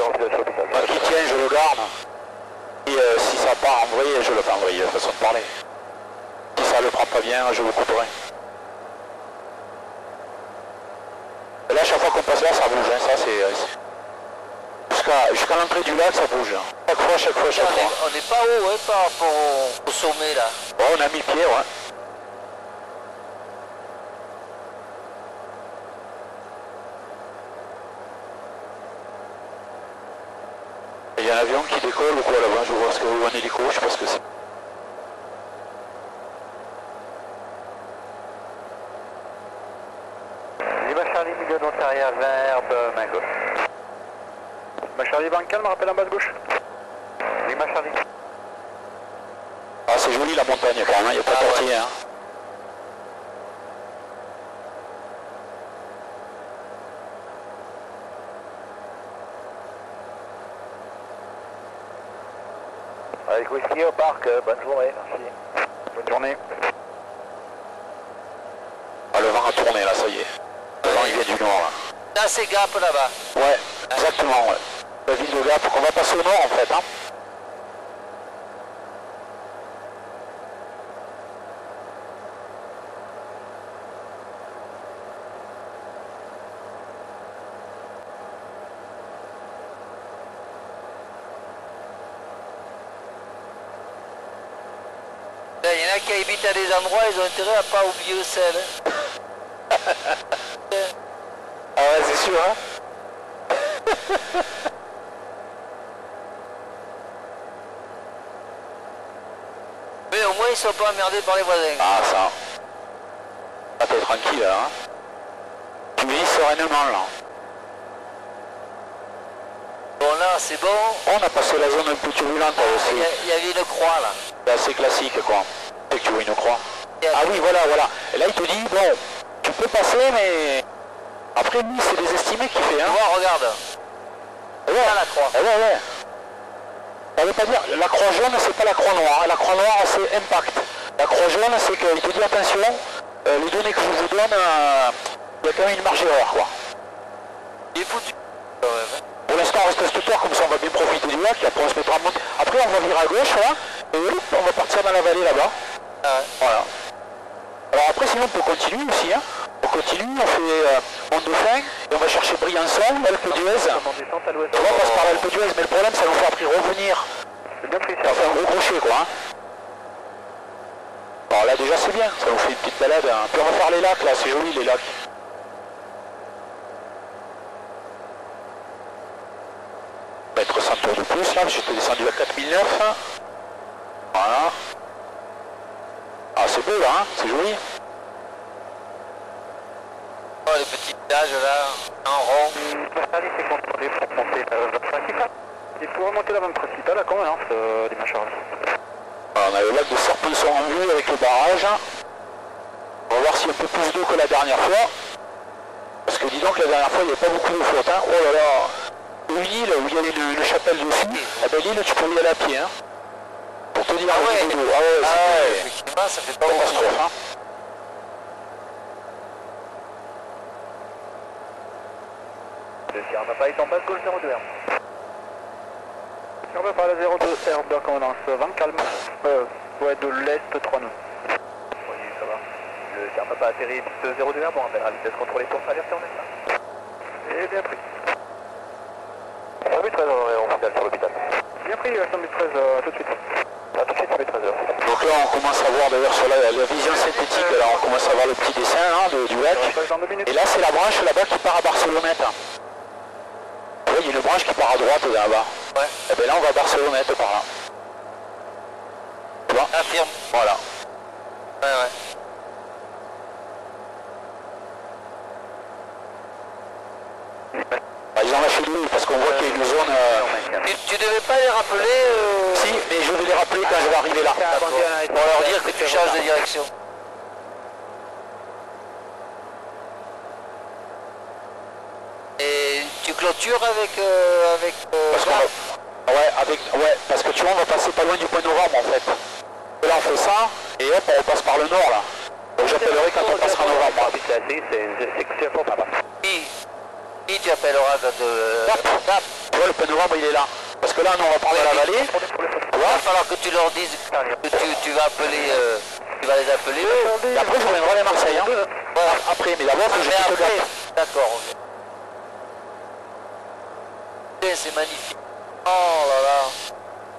S1: Moi qui tiens, je le garde. Et si ça part en vrille, je le fais en vrille, façon de parler. Si ça le prend pas bien, je le couperai. Et là, chaque fois qu'on passe là, ça bouge, hein. Ça c'est... Jusqu'à l'entrée du lac, ça bouge. Chaque fois.
S3: On n'est pas haut, hein, par rapport au sommet, là.
S1: Bon, on a mis pied, ouais. Il y a un avion qui décolle ou quoi là-bas, je vois ce que vous en hélico, je sais pas ce que c'est.
S4: Lima Charlie, milieu d'Ontaria, verbe, main gauche. Lima Charlie, banc calme, rappel en basse gauche. Lima Charlie.
S1: Ah, c'est joli la montagne quand même, il n'y a pas de quartier, hein.
S4: Avec whisky au parc, bonne journée, merci. Bonne journée.
S1: Ah, le vent a tourné là, ça y est. Le vent il vient du nord là.
S3: Là, c'est Gap, là-bas.
S1: Ouais, exactement, ouais. La ville de Gap, on va passer au nord en fait, hein.
S3: Il y en a qui habitent à des endroits, ils ont intérêt à pas oublier le sel. Hein.
S1: Ah ouais, c'est sûr, hein.
S3: Mais au moins, ils sont pas emmerdés par les voisins.
S1: Ah, ça. Ah, t'es tranquille, là, hein. Tu vis sereinement, là.
S3: Bon, là, c'est bon.
S1: On a passé la zone un peu turbulente aussi.
S3: Il y avait une croix, là.
S1: C'est assez classique, quoi. C'est que tu vois une croix. Ah oui, voilà. Et là, il te dit, bon, tu peux passer, mais... Après, lui, c'est des estimés qu'il fait, hein.
S3: Tu vois, regarde.
S1: Ouais,
S3: Là, la croix.
S1: ouais. Ça veut pas dire, la croix jaune, c'est pas la croix noire. La croix noire, c'est impact. La croix jaune, c'est qu'il te dit, attention, les données que je vous donne, il y a quand même une marge d'erreur, quoi.
S3: Il est foutu. Quand même, hein.
S1: Pour l'instant, on reste à cette hauteur, comme ça on va bien profiter du lac, et après on se mettra en monte. Après on va virer à gauche, là, et hop, on va partir dans la vallée là-bas.
S3: Ah ouais.
S1: Voilà. Alors après, sinon on peut continuer aussi, hein. On continue, on fait Mont Dauphin, et on va chercher Briançon, Alpe d'Huez. On passe par l'Alpe d'Huez, mais le problème, ça nous fait après revenir.
S4: C'est bien pris,
S1: Ça fait un gros crochet, quoi, hein. Alors là, déjà, c'est bien, ça nous fait une petite balade, hein. Puis on va faire les lacs, là, c'est joli, les lacs. Mettre 100 tours de plus là, j'étais descendu à 4009. Voilà. Ah c'est beau là, hein, c'est joli.
S3: Oh, les petits villages là, en rond.
S4: Charlie, c'est contrôlé pour monter la principale. Il faut remonter la vente principale à convenance, Lima Charlie.
S1: Alors, on a le lac de Serpenson en vue avec le barrage. On va voir s'il y a un peu plus d'eau que la dernière fois. Parce que dis donc, la dernière fois il n'y avait pas beaucoup de flotte, hein. Oh là là. Une île où il y a une chapelle dessus, eh ben l'île tu peux y aller à pied, hein. Pour te dire
S3: Ah ouais,
S1: le niveau d'eau. Ah ouais,
S3: effectivement, ça fait
S1: c'est
S3: pas beaucoup.
S1: catastrophe, hein.
S4: Le Sierra Papa est en basse gauche 02 R. Sierra Papa à la 02 R de convenance, vent calme. Ouais, de l'est 3 nœuds. Oui, ça va. Le Sierra Papa atterrit piste 02 R, bon, à vitesse contrôlée pour traverser en est. Et bien pris. 113 en finale sur l'hôpital. Bien pris, 113, à tout de suite. À tout de suite, 113 heures.
S1: Donc là on commence à voir d'ailleurs sur la vision synthétique, là on commence à voir le petit dessin hein, du lac. Et là c'est la branche là-bas qui part à Barcelonnette. Oui, il y a une branche qui part à droite là-bas.
S3: Ouais.
S1: Et bien là on va à Barcelonnette par là. Tu vois?
S3: Affirme.
S1: Voilà.
S3: Ouais, ouais.
S1: Bah, ils ont lâché le parce qu'on voit qu'il y a une zone...
S3: Tu devais pas les rappeler
S1: Si, mais je vais les rappeler quand je vais arriver là.
S3: pour leur dire que tu changes de direction. Et tu clôtures avec...
S1: Parce parce que tu vois, on va passer pas loin du point novembre en fait. Et là on fait ça, et hop, on repasse par le nord là. Donc j'appellerai quand on passera novembre.
S3: Qui tu appelleras quand...
S1: Tu vois, le point novembre il est là. Parce que là, nous, on va parler à la vallée.
S3: Il va falloir que tu leur dises que tu vas appeler... tu vas les appeler.
S1: Et après, je reviendrai à Marseille. Hein. Voilà, après, mais d'abord, faut que je quitte le Gap.
S3: D'accord. C'est magnifique. Oh là là.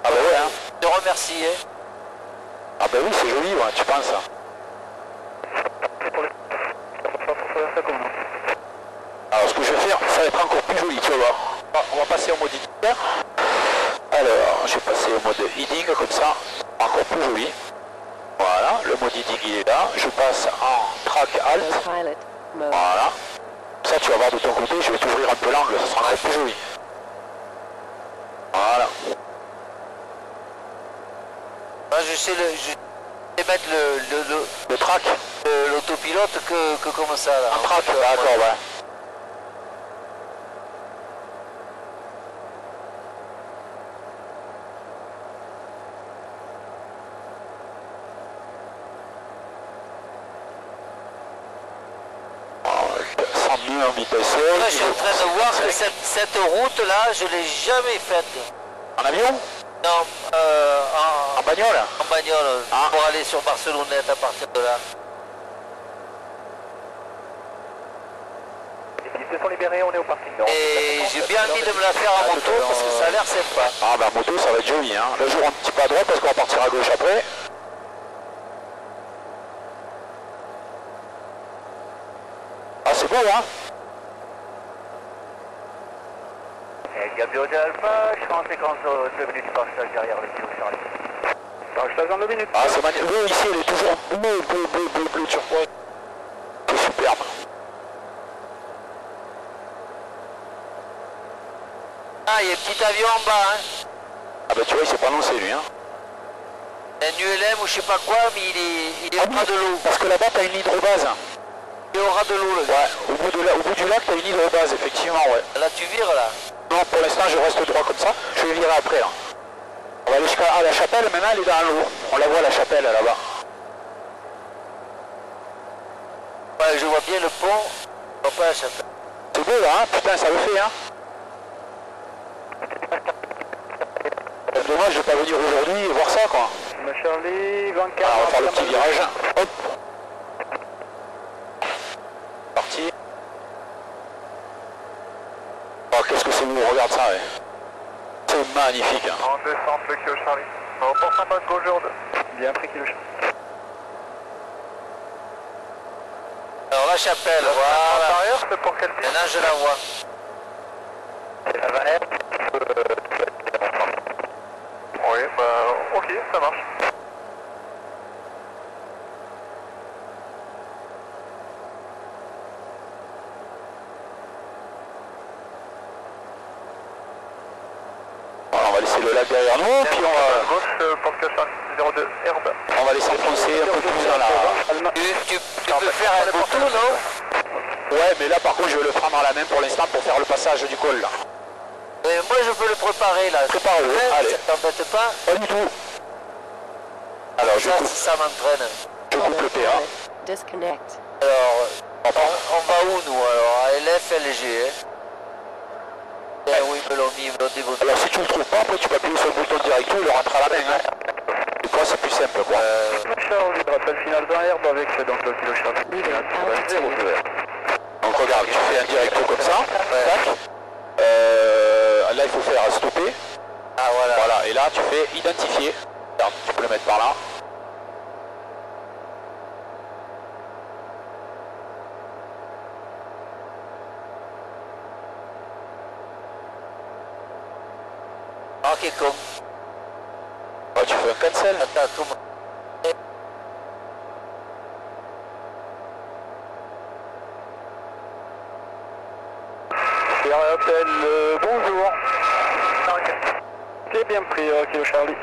S1: Ah bah ouais, hein.
S3: Je te remercie. Hein.
S1: Ah bah oui, c'est joli, ouais, tu penses. Alors, ce que je vais faire, ça va être encore plus joli, tu vas voir. On va passer au mode heading. Alors, je vais passer au mode heading, comme ça, encore plus joli. Voilà, le mode heading il est là. Je passe en track alt.
S5: Autopilot mode.
S1: Voilà. Ça, tu vas voir de ton côté, je vais t'ouvrir un peu l'angle, ça sera encore plus joli. Voilà.
S3: Moi, je sais mettre
S1: Le track.
S3: l'autopilote que comme ça là.
S1: Un track, d'accord, ouais. En vitesse.
S3: Moi, je suis en train de voir que cette route là, je l'ai jamais faite.
S1: En avion?
S3: Non,
S1: En bagnole?
S3: en bagnole,
S1: Ah.
S3: pour aller sur Barcelonnette à partir de là.
S4: Ils se sont libérés, on est au parking.
S3: Et j'ai bien envie de me la faire à moto parce que ça a l'air sympa.
S1: Ah bah moto ça va être joli hein. Le jour un petit peu à droite parce qu'on va partir à gauche après. Ah c'est beau hein.
S4: Gabriel de Alpha, je suis en séquence 2 minutes du partage derrière le kilo Charlie. Partage dans 2 minutes.
S1: Ah c'est magnifique. L'eau ici elle est toujours bleu turquoise. C'est superbe.
S3: Ah, il y a un petit avion en bas, hein.
S1: Ah bah tu vois il s'est pas lancé lui hein.
S3: Un ULM ou je sais pas quoi, mais il est au ras de l'eau.
S1: Parce que là-bas t'as une hydrobase.
S3: Il est au ras de l'eau, le gars.
S1: Ouais, au bout du lac t'as une hydrobase effectivement ouais.
S3: Là, tu vires, là.
S1: Non pour l'instant je reste droit comme ça. Je vais virer après là. On va aller jusqu'à la chapelle, maintenant elle est dans l'eau. On la voit la chapelle là-bas.
S3: Ouais, je vois bien le pont. Je vois pas la chapelle.
S1: C'est beau là hein, putain ça le fait hein. Dommage de pas venir aujourd'hui et voir ça quoi.
S4: Charlie, 24.
S1: Alors, on va faire le petit virage. Hop. Parti. Oh, qu'est-ce que c'est beau, regarde ça. Ouais. C'est magnifique. Hein.
S4: En descente, le kilo Charlie. On reporte un passe gauche 2. Bien pris kilo Charlie.
S3: Alors, la chapelle, voilà.
S4: Intérieur, c'est pour quel
S3: Maintenant, je la vois.
S4: Ça va être. Oui, bah, ok, ça marche.
S1: Voilà, on va laisser le lac derrière nous, puis
S4: Gauche, pour que Charlie 02, herbe.
S1: on va aller s'enfoncer un peu plus dans la...
S3: Tu peux faire un photo, non?
S1: Ouais, mais là par contre je vais le prendre à la main pour l'instant pour faire le passage du col là.
S3: Moi, je peux le préparer, là.
S1: Prépare-le,
S3: Ouais,
S1: allez.
S3: ça t'embête pas?
S1: Pas du tout. Alors je coupe,
S3: Ça m'entraîne.
S1: je coupe le PA.
S5: Disconnect.
S3: Alors, on va où, nous, alors? À LF, LG, hein? Eh oui, ils me l'ont mis, ils me l'ont démonté.
S1: Alors si tu le trouves pas, après tu peux appuyer sur le bouton direct il le rentre à la main. Hein. Et toi c'est plus simple quoi.
S4: Charlie, rappel final dans l'herbe avec donc le kilo Charlie.
S5: Leaving altitude.
S1: Donc regarde, tu fais un directo comme ça. Tac. Là il faut faire stopper.
S3: Ah, voilà.
S1: Voilà, et là tu fais identifier. Regarde, tu peux le mettre par là.
S3: Ah, ok, comme.
S1: Bah, tu fais un cancel.
S3: Attends, comment?
S4: Hotel, bonjour. C'est bien pris, Kilo Charlie.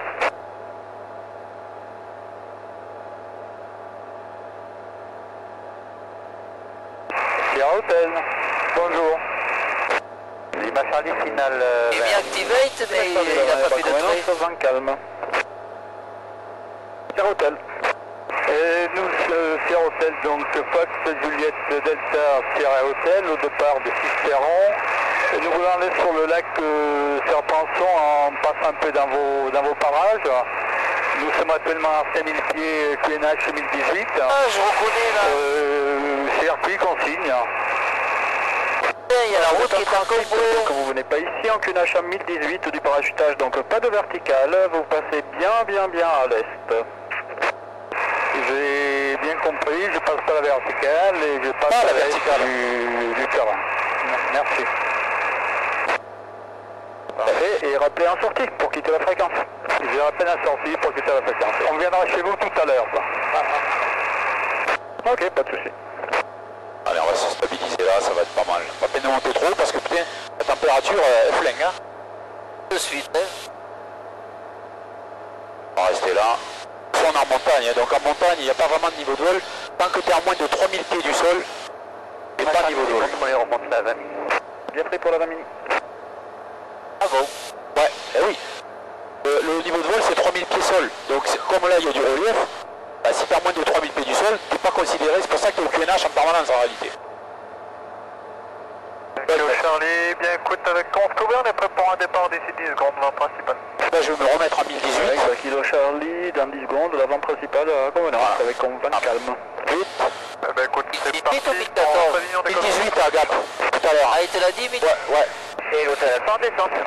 S4: Sierra Hotel, bonjour. Lima Charlie final.
S3: Il vient activate, mais il n'a pas fait de trait.
S4: 20 calme. Sierra Hotel. Et nous, Sierra Hotel, donc Fox, Juliette, Delta, Sierra Hotel, au départ de Cisteron. Et nous voulons aller sur le lac Serpenson en passant un peu dans vos parages. Nous sommes actuellement à 5000 pieds, QNH 2018.
S3: Ah, je reconnais là.
S4: CRP consigne.
S3: Il y a la route qui est encore
S4: Donc vous venez pas ici en QNH 1018 du parachutage, donc pas de vertical. Vous passez bien à l'est. J'ai bien compris, je passe pas la verticale et je passe à la verticale du terrain. Merci. Parfait, et rappelez en sortie pour quitter la fréquence. J'ai rappelé en sortie pour quitter la fréquence. On viendra chez vous tout à l'heure. Ok, pas de souci.
S1: Allez, on va se stabiliser là, ça va être pas mal. Pas peine de monter trop parce que putain, la température elle flingue. Hein.
S3: de suite. Hein.
S1: On va rester là. On est en montagne, donc en montagne il n'y a pas vraiment de niveau de vol. Tant que tu es à moins de 3000 pieds du sol, il n'y a pas de niveau de vol.
S4: On remonte la 20 minutes. Bien pris pour la 20 minutes.
S3: Ah bon?
S1: Ouais, eh oui. Le niveau de vol c'est 3000 pieds sol. Donc comme là il y a du relief, bah, si tu as moins de 3000 pieds du sol, tu n'es pas considéré, c'est pour ça que tu es au QNH en permanence en réalité.
S4: Hello Charlie, bien écoute avec Couvert, on est prêt pour un départ d'ici 10 secondes, l'avant principal.
S1: Là je vais me remettre en 1018.
S4: Avec Kilo Charlie, dans 10 secondes, l'avant principal à convenance, voilà. Avec Convent calme.
S1: Vite.
S4: Eh ben écoute, c'est parti,
S1: 1018 à Gap, tout à l'heure.
S3: Ah, il te l'a dit, mais...
S1: Ouais.
S4: Et l'hôtel Alpha en descente.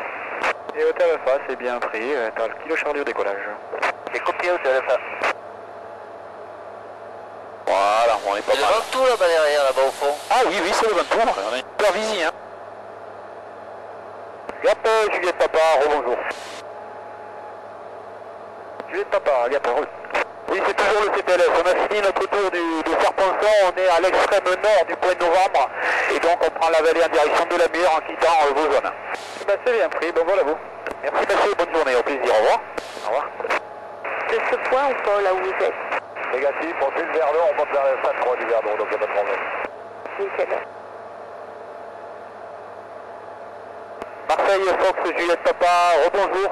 S4: Et l'hôtel Alpha, c'est bien pris, t'as le Kilo Charlie au décollage.
S3: C'est copié hôtel Alpha.
S1: Voilà, on est pas
S3: C'est
S1: mal.
S3: le Ventoux là-bas derrière, là-bas au fond.
S1: Ah oui, c'est le Ventoux, on est super visi, hein. Gap, Juliette Papa, rebonjour. Juliette Papa, Gap, roule. Oui, c'est toujours le CPLS. On a fini notre tour du Serpenson, on est à l'extrême nord du point de novembre. Et donc on prend la vallée en direction de la Mure en quittant vos zones. Bah, c'est bien pris, bon voilà vous. Merci monsieur, bonne journée, au plaisir, au revoir. Au revoir.
S2: C'est ce point ou pas là où vous êtes?
S4: Négatif, on suit le Verdon, on monte vers le 5-3 du Verdon, donc il n'y a pas de problème.
S2: Nickel.
S1: Marseille, Fox, Juliette Papa, rebonjour.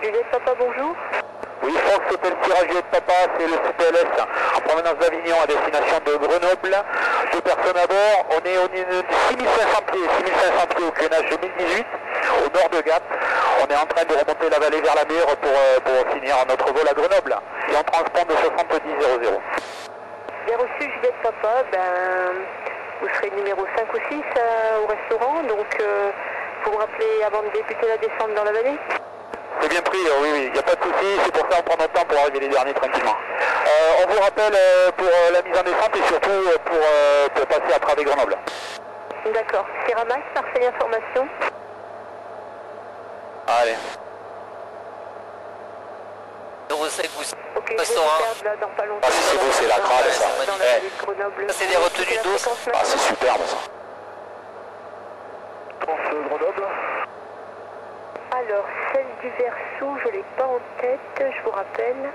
S2: Juliette Papa, bonjour.
S1: Oui, Fox, Hôtel Sierra, Juliette Papa, c'est le CPLS en provenance d'Avignon à destination de Grenoble. 2 personnes à bord, on est au niveau de 6500 pieds au QNH 2018, au nord de Gap. On est en train de remonter la vallée vers la Mure pour finir notre vol à Grenoble. Et on transpond de 7000.
S2: Bien reçu, Juliette Papa. Vous serez numéro 5 ou 6 au restaurant, donc vous me rappelez avant de débuter la descente dans la vallée?
S1: C'est bien pris, oui, il n'y a pas de souci, c'est pour ça qu'on prend notre temps pour arriver les derniers tranquillement. On vous rappelle pour la mise en descente et surtout pour passer à travers Grenoble.
S2: D'accord. Sierra Max, Marseille Information.
S1: Allez.
S3: 05 ou 6.
S2: Ok, je vais
S3: Restaurant.
S2: vous perdre là dans pas longtemps.
S1: Ah, c'est beau, c'est la crade ça.
S2: Dans la vallée de Grenoble.
S3: Ça, c'est des retenues
S2: La
S3: d'eau.
S2: fréquence
S1: Ah, c'est superbe ça.
S4: Grenoble.
S2: Alors, celle du Versou, je ne l'ai pas en tête, je vous rappelle.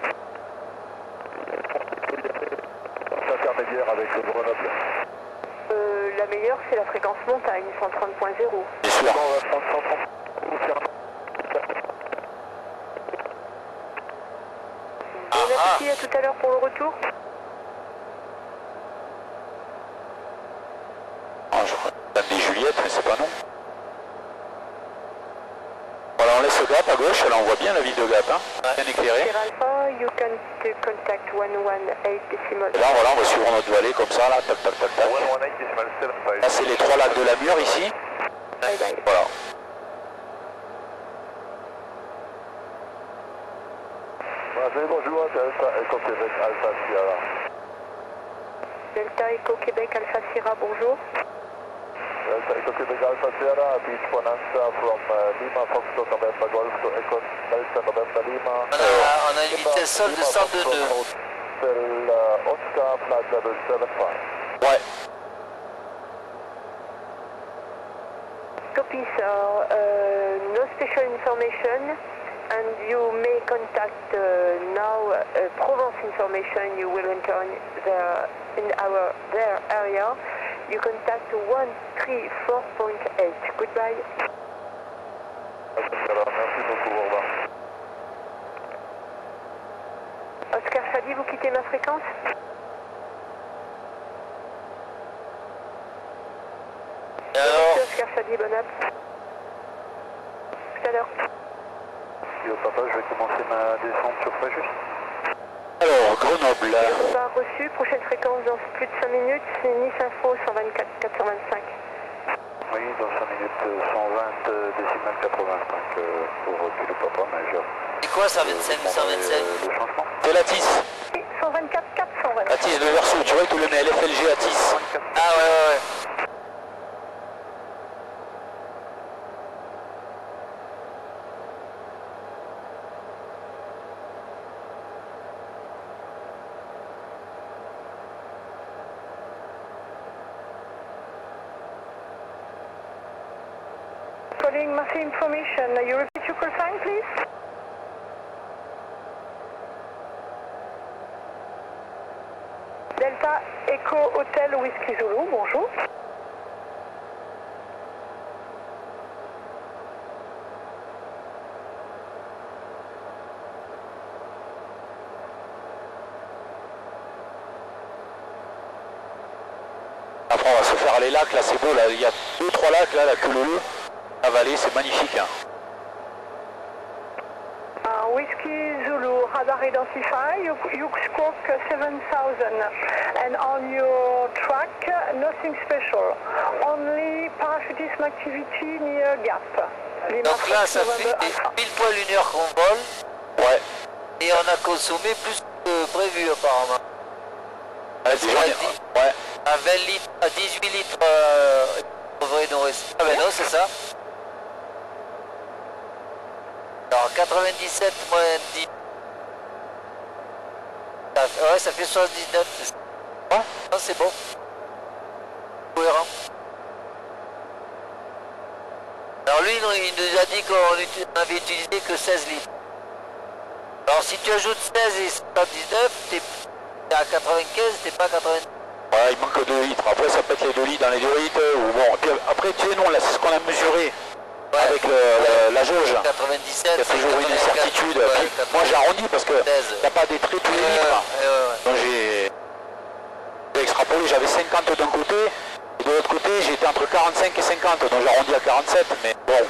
S4: Intermédiaire avec le Grenoble.
S2: La meilleure, c'est la fréquence montagne, 130.0.
S1: Bien sûr.
S2: Merci, à tout à l'heure pour le retour.
S1: Ah, je crois que des Juliette, mais c'est pas non. Voilà, on laisse Gap à gauche, là on voit bien la ville de Gap, hein, bien éclairée.
S2: Sierra Alpha, you can contact 118 decimal.
S1: Et là, voilà, on va suivre notre vallée comme ça, là, tac, tac, tac, tac. Là, c'est les 3 lacs de la Mure ici.
S2: Bye bye.
S1: Voilà.
S4: Bonjour, Delta Eco Québec Alpha Sierra.
S2: Delta Eco Québec Alpha Sierra, bonjour.
S4: Delta Eco Québec Alpha Sierra, beach Bonanza from Lima Foxtrot November Golf to Echo Delta November Lima.
S3: On a une vitesse sol de 102 nœuds.
S4: Hotel Oscar, flight level 75.
S1: Ouais.
S2: Copy, sir. No special information, and you may contact now Provence information. You will enter in their area. You contact 134.8. Goodbye.
S4: Alors, merci beaucoup, au revoir.
S2: Oscar Charlie, vous quittez ma fréquence?
S3: Et alors,
S2: Oscar Charlie, bonne app. Tout à l'heure.
S4: Papa, je vais commencer ma descente sur Fréjus.
S1: Alors, Grenoble.
S2: Pas reçu, prochaine fréquence dans plus de 5 minutes, c'est Nice Info 124 425.
S4: Oui, dans 5 minutes, 120 décimales 85 pour Kilo Papa, mais je...
S3: c'est quoi 125, 125?
S4: Le changement.
S1: C'est la TIS.
S2: 124 420.
S1: La TIS de Verso, tu vois que le met LFLG à TIS.
S3: Ah ouais, ouais, ouais.
S2: Calling Murphy information. You repeat your call sign, please? Delta Echo Hotel Whiskey Zulu, bonjour.
S1: Après, on va se faire les lacs, là, c'est beau, là. Il y a 2-3 lacs, là, la Culolu. La vallée, c'est magnifique. Hein.
S2: Whiskey Zulu, radar identify, you squawk 7000 and on your track, nothing special, only parachutism activity near Gap.
S3: Donc là, ça fait pile poil 1 heure qu'on vole.
S1: Ouais.
S3: Et on a consommé plus que prévu apparemment.
S1: Ouais, déjà, ouais.
S3: À 20 litres, à 18 litres, devrait nous rester. Ah ben non, c'est ça. Alors 97 moins 10. Ouais, ça fait 79.
S1: Ouais.
S3: Non, c'est bon. Cohérent. Alors lui, il nous a dit qu'on avait utilisé que 16 litres. Alors si tu ajoutes 16 et 79, t'es à 95, t'es pas à 90.
S1: Ouais, il manque 2 litres. Après, ça peut être les 2 litres dans les 2 litres. Ou bon. Puis après, tu sais, non, là, c'est ce qu'on a mesuré.
S3: Ouais.
S1: Avec la jauge.
S3: 97,
S1: Il y a toujours une incertitude.
S3: Ouais,
S1: Puis, moi, j'arrondis parce que
S3: 16.
S1: il n'y a pas des traits tous les litres. Donc j'ai extrapolé, j'avais 50 d'un côté. Et de l'autre côté, j'étais entre 45 et 50. Donc j'arrondis à 47. Mais bon.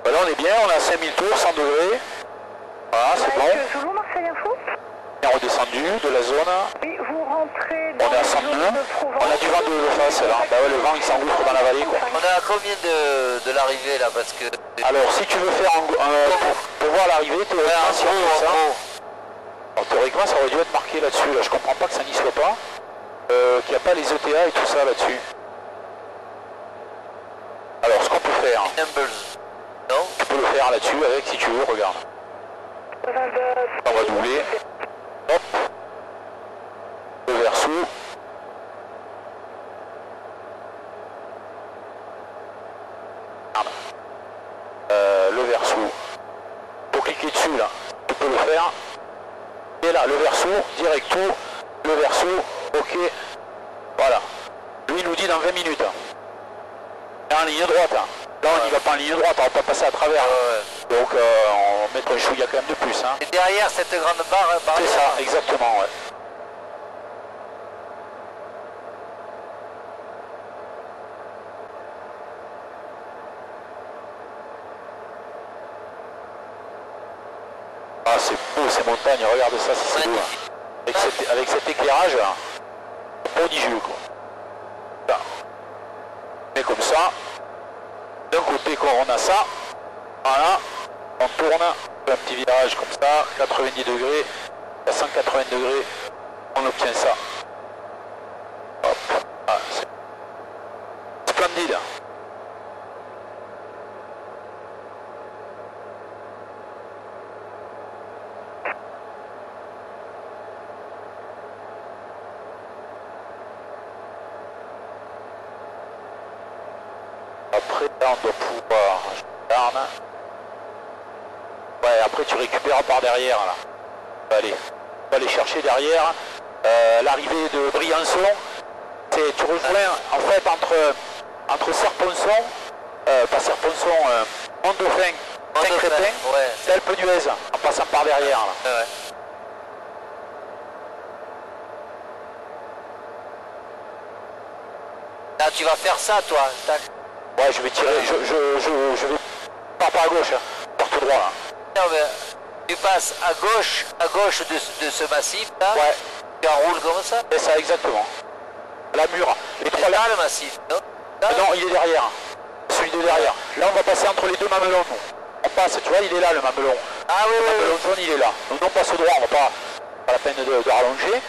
S1: Là, on est bien. On est à 5000 tours, 100 degrés. Voilà, c'est bon.
S2: Zulu, Marseille Info?
S1: On est redescendu de la zone.
S2: Oui, vous rentrez dans
S1: On est à
S2: la
S1: 109.
S2: zone de Provence.
S1: On a du vent de face là. Bah ouais, le vent il s'engouffre dans la vallée quoi.
S3: On est à combien de l'arrivée là? Parce que...
S1: Alors si tu veux faire pour voir l'arrivée, théoriquement si on fait ça. Alors, théoriquement ça aurait dû être marqué là-dessus. Là. Je comprends pas que ça n'y soit pas. Qu'il n'y a pas les ETA et tout ça là-dessus. Alors ce qu'on peut faire.
S3: Numbers. Non?
S1: Tu peux le faire là-dessus avec si tu veux, regarde. On va doubler. Hop. Le verso. Le verso. Pour cliquer dessus là, tu peux le faire. Et là, le verso, directo, le verso, ok. Voilà. Lui il nous dit dans 20 minutes. Et en ligne droite. Hein. Là on n'y va pas en ligne droite, on va pas passer à travers. Donc on va mettre un chouïa quand même de plus. Hein.
S3: Et derrière cette grande barre,
S1: c'est ça, exactement. Ouais. Ah c'est beau ces montagnes, regarde ça, c'est beau. Hein. Avec cet éclairage, prodigieux quoi. Là. Et comme ça, d'un côté quand on a ça, voilà, on tourne, un petit virage comme ça, 90 degrés, à 180 degrés, on obtient ça. Hop, ah, c'est splendide. après, là, on doit pouvoir... je regarde. Ouais, après tu récupères par derrière, là. On va aller chercher derrière. L'arrivée de Briançon, tu rejoins en fait entre Serponçon, pas Serponçon, Mont-Dauphin, Saint-Crépin,
S3: ouais.
S1: Alpe d'Huez, en passant par derrière. Là.
S3: Ouais. Là, tu vas faire ça, toi. Tac.
S1: Ouais, je vais tirer, je vais pas à gauche, hein, par tout droit. Là.
S3: Non, mais tu passes à gauche de ce massif, là.
S1: Ouais.
S3: Tu enroules comme ça.
S1: C'est ça, exactement. La mur. Les
S3: C'est
S1: trois là.
S3: là le massif, non? Là,
S1: Non, il est derrière. Celui de derrière. Là, on va passer entre les deux mamelons. On passe, tu vois, il est là, le mamelon.
S3: ah oui,
S1: Le
S3: oui,
S1: mamelon jaune, il est là. Donc, on passe au droit, on va pas la peine de rallonger.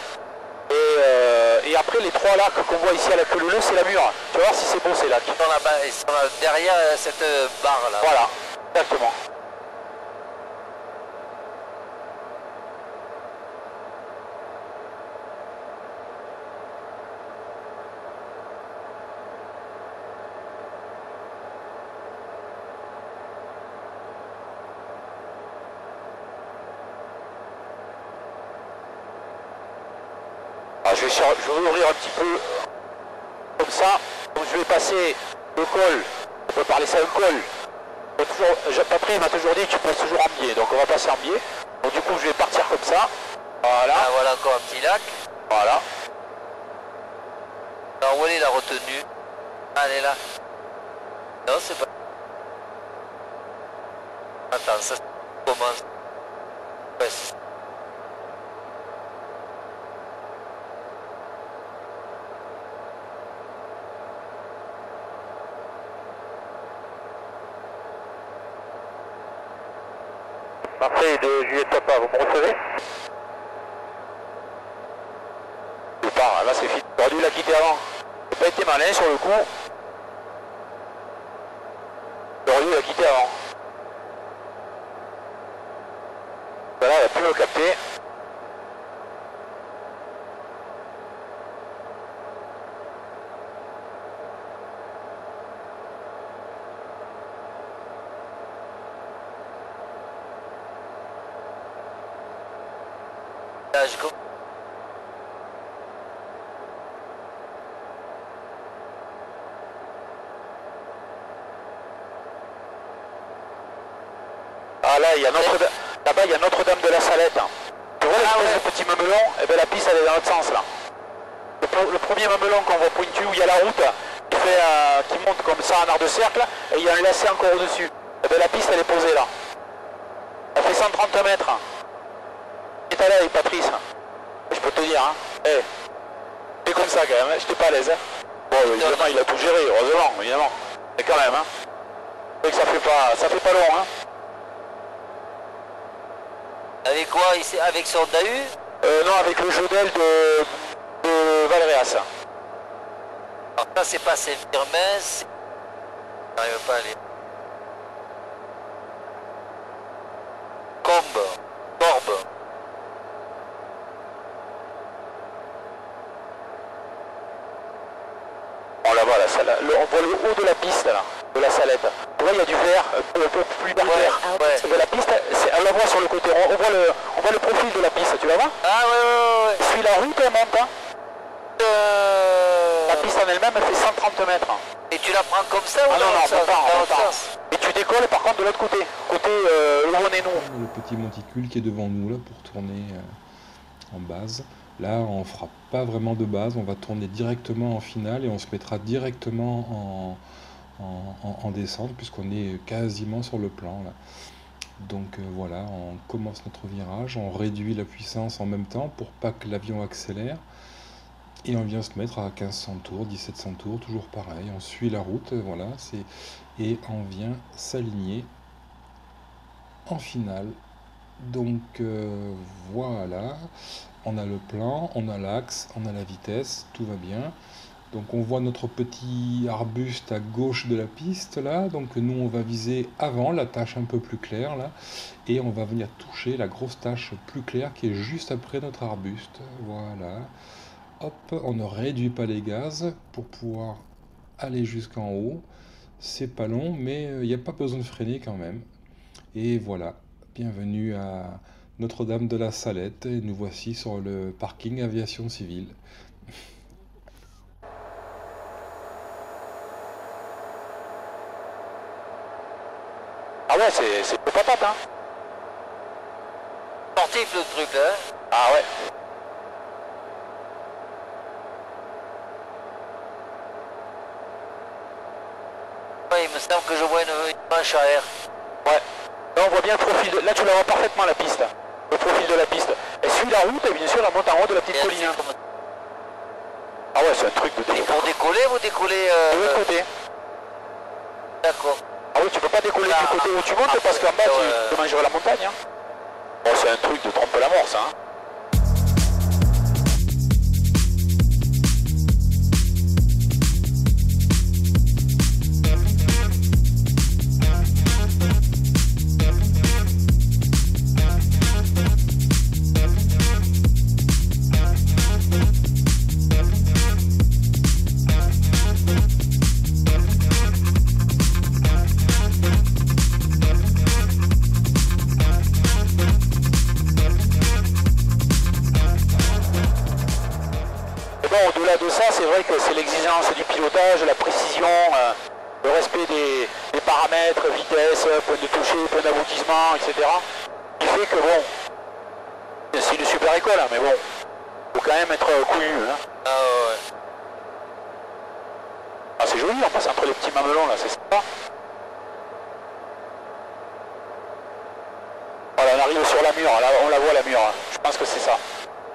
S1: Et après, les trois lacs qu'on voit ici à la queue leu, c'est la mur. Tu vas voir si c'est beau, ces lacs.
S3: Ils sont là, derrière cette barre là.
S1: Voilà, exactement. Je vais ouvrir un petit peu comme ça. Donc je vais passer le col. On peut parler ça un col. Patrick m'a toujours dit que tu passes toujours en biais. Donc on va passer en biais. Donc du coup je vais partir comme ça. Voilà.
S3: Ah, voilà encore un petit lac.
S1: Voilà.
S3: Alors où elle est la retenue? Ah, elle est là. Non, c'est pas... Attends, ça commence. Ouais,
S4: Marseille de Juliette Papa, vous me recevez?
S1: Je pars, là c'est fini. J'aurais dû la quitter avant. J'ai pas été malin sur le coup. J'aurais dû la quitter avant. Voilà, elle a pu me capter.
S3: là, je comprends.
S1: Ah là, il y a Notre-Dame. Là-bas, il y a Notre-Dame de la Salette. Tu vois l'espèce de petit mamelon? Et bien la piste, elle est dans l'autre sens là. Le premier mamelon qu'on voit pointu, où il y a la route qui monte comme ça en arc de cercle, et il y a un lacet encore au-dessus. Et bien la piste, elle est posée là. Elle fait 130 mètres. Tu es à l'aise, Patrice. Je peux te dire, hein. Hey. C'est comme ça quand même, hein. J'étais pas à l'aise. Hein. Bon, évidemment, il a tout géré, heureusement, évidemment. Mais quand même, hein. C'est que ça fait pas long, hein.
S3: Avec quoi? Avec son DAU?
S1: Non, avec le jeu d'aile de Valréas.
S3: Alors ça, c'est pas Saint-Firmin, c'est... J'arrive pas à aller. Corbe.
S1: Bon, là-bas, on voit le haut de la piste, là, de la Salette. Tu vois, il y a du vert, un peu plus vert.
S3: Ouais.
S1: Mais la piste, on la voit sur le côté, on voit le profil de la piste, tu vas voir?
S3: Ah ouais.
S1: Suis la route, elle monte, hein. La piste en elle-même, elle fait 130 mètres.
S3: Et tu la prends comme ça ou
S1: Ah non,
S3: dans l'autre
S1: pas.
S3: sens?
S1: Et tu décolles par contre de l'autre côté, où on est nous.
S6: Le petit monticule qui est devant nous là pour tourner en base. Là, on fera pas vraiment de base, on va tourner directement en finale et on se mettra directement en descente puisqu'on est quasiment sur le plan là. Donc voilà, on commence notre virage, on réduit la puissance en même temps pour pas que l'avion accélère. Et on vient se mettre à 1500 tours, 1700 tours, toujours pareil. On suit la route, voilà, et on vient s'aligner en finale. Donc voilà, on a le plan, on a l'axe, on a la vitesse, tout va bien. Donc on voit notre petit arbuste à gauche de la piste là. Donc nous on va viser avant la tache un peu plus claire là. Et on va venir toucher la grosse tache plus claire qui est juste après notre arbuste. Voilà. Hop, on ne réduit pas les gaz pour pouvoir aller jusqu'en haut. c'est pas long, mais il n'y a pas besoin de freiner quand même. Et voilà, bienvenue à Notre-Dame de la Salette, et nous voici sur le parking aviation civile.
S1: Ah ouais, c'est pas patate, hein.
S3: Sportif le truc là.
S1: Ah ouais.
S3: Ouais, il me semble que je vois une manche à air.
S1: Ouais. Là on voit bien le profil, là tu la vois parfaitement la piste. Le profil de la piste. Elle suit la route et bien sûr elle monte en haut de la petite colline. Ah ouais, c'est un truc de
S3: Et
S1: délire.
S3: pour décoller, vous décollez...
S1: De l'autre côté.
S3: D'accord.
S1: Ah oui, tu peux pas décoller du côté où tu montes parce qu'en bas tu mangerais la montagne. Hein. Oh, c'est un truc de trompe la mort ça. Hein. Au-delà de ça, c'est vrai que c'est l'exigence du pilotage, la précision, le respect des paramètres, vitesse, point de toucher, point d'aboutissement, etc. Qui fait que bon, c'est une super école, hein, mais bon, faut quand même être couillu. Hein.
S3: Ah ouais.
S1: Ah, c'est joli, on passe entre les petits mamelons là, c'est sympa. Voilà, on arrive sur la mur, là on la voit la mur, hein. Je pense que c'est ça.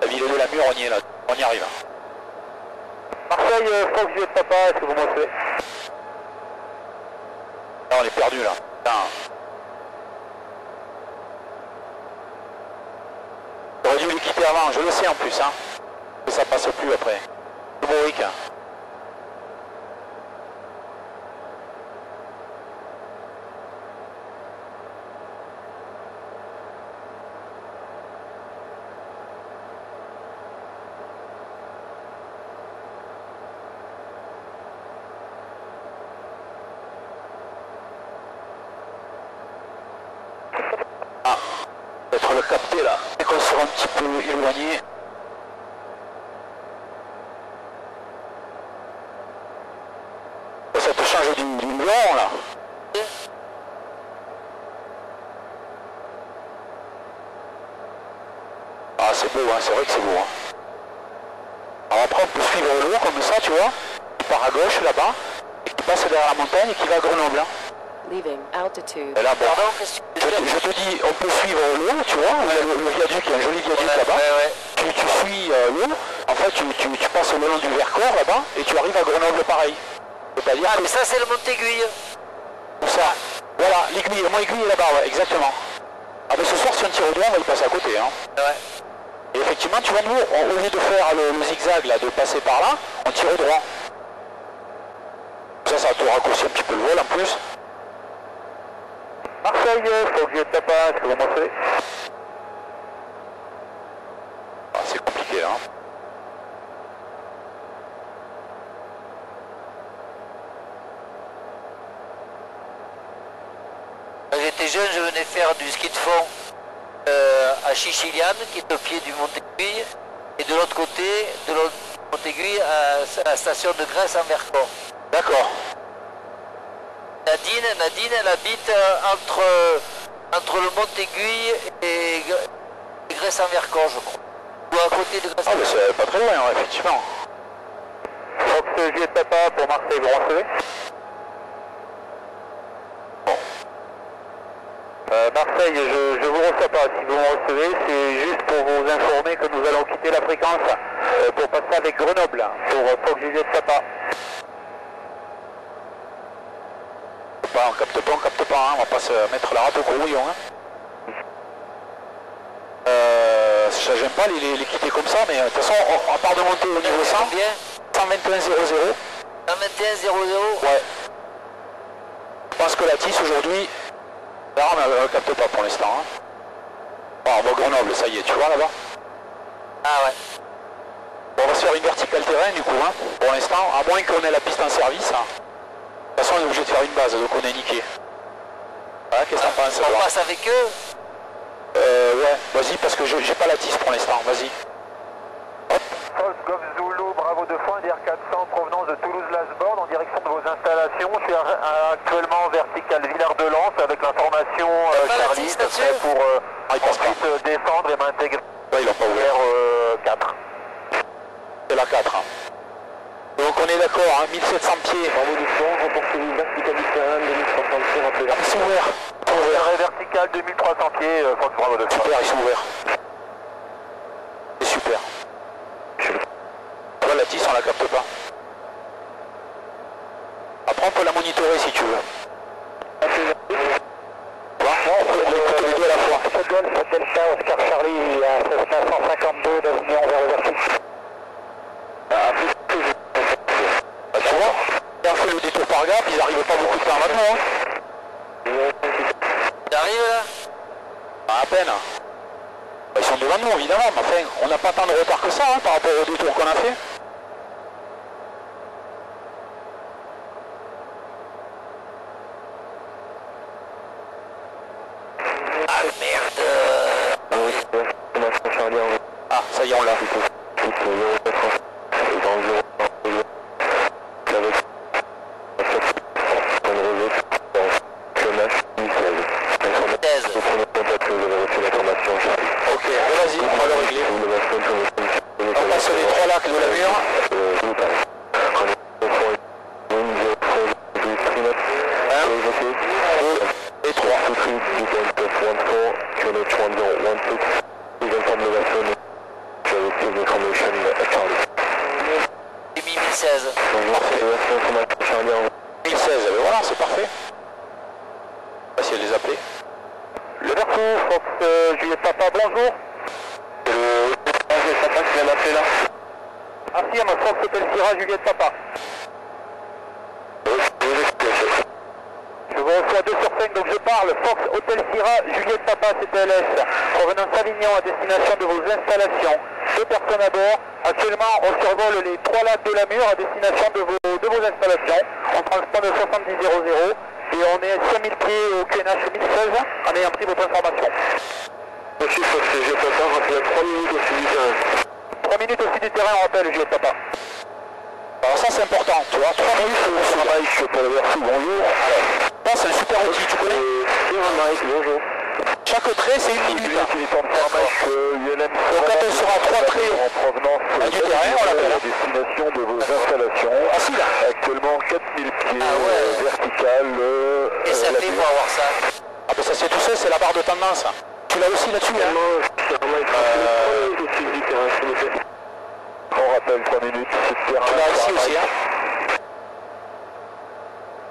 S1: La ville de la mur, on y est là, on y arrive. Marseille, Fox Juliette Papa, est-ce que vous m'en savez? Là on est perdu là. Putain. J'aurais dû les quitter avant, je le sais en plus, hein. Que ça passe plus après. Le Mauric. Ah, peut-être le capter là, et qu'on sera un petit peu éloigné. Ça te change du long là. Ah c'est beau, hein, c'est vrai que c'est beau. Hein. Alors après on peut suivre l'eau comme ça, tu vois, qui part à gauche là-bas, et qui passe derrière la montagne et qui va à Grenoble. Hein.
S5: Leaving altitude.
S1: Et là, bon,
S3: Pardon, qu'est-ce que tu veux dire?
S1: je te dis, on peut suivre l'eau, tu vois, le viaduc, il y a un joli viaduc là-bas.
S3: Ouais.
S1: Tu suis l'eau, en fait tu passes le long du Vercors là-bas et tu arrives à Grenoble pareil. C'est-à-dire
S3: Ah,
S1: que
S3: mais ça c'est le Montéguille.
S1: tout ça, voilà, l'aiguille, le mont aiguille est là-bas, ouais, exactement. Ah mais ce soir si on tire au droit, on va y passer à côté. Hein.
S3: Ouais.
S1: Et effectivement, tu vois, nous, au lieu de faire le zigzag là, de passer par là, on tire au droit. Ça te raccourcit un petit peu le vol en plus. Marseille, faut que je tape pas, est-ce que vous m'en savez? Ah, c'est compliqué là. Hein.
S3: Quand j'étais jeune, je venais faire du ski de fond à Chichiliane, qui est au pied du Montéguille, et de l'autre côté, de l'autre Montéguille, à la station de Grèce en Vercors.
S1: D'accord.
S3: Nadine, elle habite entre le Montéguille et Grèce en Vercors, je crois. Ou à côté de Grèce en
S1: Ah, mais c'est pas très loin, hein, effectivement. Fox Juliette Papa pour Marseille, vous recevez? Bon. Marseille, je vous reçois pas. Si vous me recevez, c'est juste pour vous informer que nous allons quitter la fréquence pour passer avec Grenoble, pour Fox Juliette Papa. On capte pas, hein, on va pas se mettre la rate au grouillon. Hein. J'aime pas les quitter comme ça, mais de toute façon, on part de monter au niveau 100.
S3: Combien?
S1: 121 0 0.
S3: 121 00.
S1: Ouais. Je pense que la tisse aujourd'hui, là on ne capte pas pour l'instant. Hein. Bon, on va Grenoble, ça y est, tu vois là-bas.
S3: Ah ouais.
S1: Bon, on va se faire une verticale terrain du coup, hein, pour l'instant, à moins qu'on ait la piste en service. Hein. De toute façon, on est obligé de faire une base, donc on est niqué. Voilà, qu'est-ce que t'en penses?
S3: On passe avec eux?
S1: Ouais, vas-y, parce que j'ai pas la tisse pour l'instant, vas-y.
S4: Fox Golf Zulu, Bravo 2 fois, DR400, provenance de Toulouse-Lasborne, en direction de vos installations. Je suis actuellement vertical Villard-de-Lans avec l'information Charlie, ça serait pour ensuite descendre et m'intégrer vers 4.
S1: C'est la 4. Hein. Donc on est d'accord, hein, 1700 pieds.
S4: Bravo 2 fois, remportez-vous vertical du terrain, 2300 pieds, rappelez-la.
S1: Ils sont ouverts.
S4: Vertical 2300 pieds, Fox Bravo 2 fois.
S1: Super, ils sont ouverts. C'est super. Toi, la tisse, on la capte pas. Après, on peut la monitorer si tu veux. Bon, on peut l'écouter les deux à la fois.
S4: Delta, Oscar Charlie, à 552, d'avenir vers le vertical.
S1: Tu vois, et on fait le détour par gap, ils n'arrivent pas beaucoup de temps maintenant. Hein.
S3: T'arrives là?
S1: À peine. Ils sont devant nous évidemment, mais enfin, on n'a pas tant de retard que ça hein, par rapport au détour qu'on a fait.
S3: Ah merde!
S1: Ah, ça y est, on l'a. Ok, vas-y, on va le régler. On passe les 3 lacs de la mur. 1, 2 et 3.
S3: 2016.
S1: Parfait. 2016, ben voilà, c'est parfait. On va essayer de les appeler.
S4: Le Verso, Fox Juliette Papa, bonjour. C'est le Juliette Papa qui vient d'appeler là. Affirme, Fox Hotel Sierra, Juliette Papa. Je vous reçois 2 sur 5, donc je parle. Fox Hotel Sierra, Juliette Papa, CTLS. Provenance Avignon à destination de vos installations. 2 personnes à bord. Actuellement, on survole les 3 lacs de la Mure à destination de vos installations. On transpond 7000 et on est à 5000 pieds au QNH 1016 en ayant pris votre information. Monsieur Fox, je Papa, rappelez 3 minutes au-dessus du terrain. 3 minutes au-dessus du terrain, on rappelle, Juliette Papa.
S1: Alors ça c'est important, tu vois, 3 minutes au travail pour le Verso, bonjour. Ça c'est un super outil, tu connais.
S4: Mike, bonjour.
S1: Chaque trait c'est 1 minute.
S4: Donc
S1: quand on sera 3 traits
S4: en provenance
S1: du terrain, on l'appelle.
S4: à destination de vos installations.
S1: Facile.
S4: Actuellement 4000 pieds
S3: ouais.
S4: vertical.
S3: Et ça fait pour avoir ça?
S1: Ah ben ça c'est tout seul, c'est la barre de tendance. Tu l'as aussi là-dessus hein.
S4: On rappelle 3 minutes.
S1: Tu l'as ici aussi hein.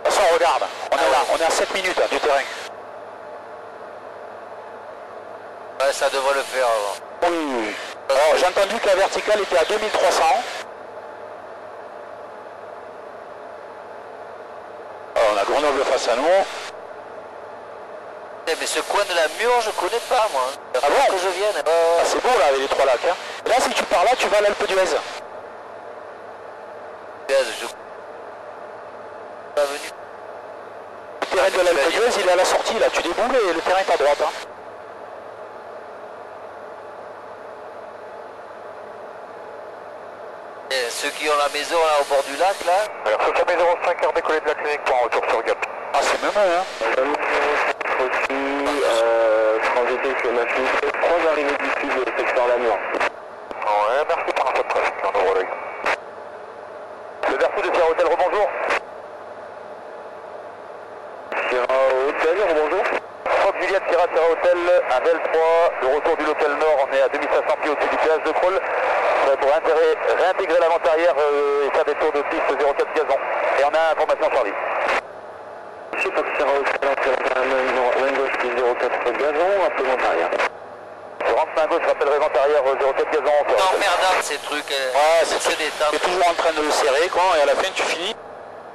S1: De toute façon regarde, on est là, on est à 7 minutes du terrain.
S3: Ouais, ça devrait le faire avant.
S1: Oui. Alors j'ai entendu que la verticale était à 2300. Alors, on a Grenoble face à nous.
S3: Mais ce coin de la Mure, je connais pas moi.
S1: Ah bon?
S3: Que je vienne.
S1: Ah, c'est beau là avec les 3 lacs. Hein. Là si tu pars là, tu vas à l'Alpe d'Huez.
S3: Je pas venu.
S1: Le terrain de l'Alpe d'Huez, il est à la sortie là, tu déboules et le terrain est à droite. Hein.
S3: Et ceux qui ont la maison là au bord du lac là.
S4: Alors, sur 05, heure décollé de la clinique pour un retour sur Gap.
S1: Ah c'est même eux hein.
S4: Transité sur la clinique, 3 arrivées du sud du secteur la Mure. Ouais, merci pour votre presse, on nous relaye. Le Verso de Sierra Hotel, rebonjour. Sierra Hotel, rebonjour. Fox Juliette, Sierra Hotel, à Belle 3, le retour du Local Nord, on est à 2500 pieds au-dessus du péage de Crolles. Pour réintégrer l'avant arrière et faire des tours de piste 04 gazon. Et on a information Charlie. Monsieur Fox Sierra Hotel, main gauche 04 gazon, appelez arrière. Je rentre main gauche, rappellerai vent arrière 04 gazon.
S3: Non, merdant ces trucs.
S1: Ouais, c'est
S3: des temps.
S1: tu es toujours en train de le serrer quoi, et à la fin tu finis.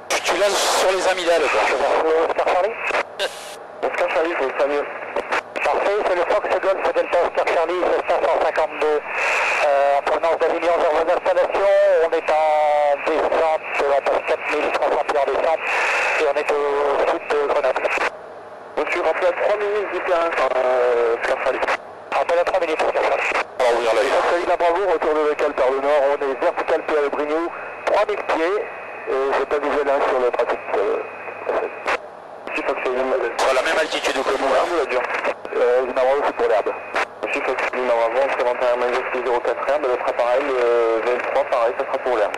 S1: Tu l'as sur les amygdales quoi.
S4: Oscar Charlie Oscar Charlie, il faut le mieux. Parfait, c'est le Fox Golf Delta Oscar Charlie, 552. En provenance d'Avignon vers vos installations, on est en descente, on passe 4300 pieds
S1: on descend et on est au sud de Grenoble.
S4: Monsieur, rappelez à 3 minutes du terrain, Oscar Charlie.
S1: Rappel à 3 minutes, Oscar Charlie.
S6: On va ouvrir l'œil.
S4: Lima Bravo, retour de local par le nord, on est vertical PL Brignou, 3000 pieds, et j'ai pas visuel sur le trafic.
S1: Sur la même altitude que nous, là.
S4: Lima Bravo, c'est pour l'herbe. Monsieur Fox, Lima Bravo, on présente un Mango 04 herbe, notre appareil, le VN3, pareil, ça sera pour l'herbe.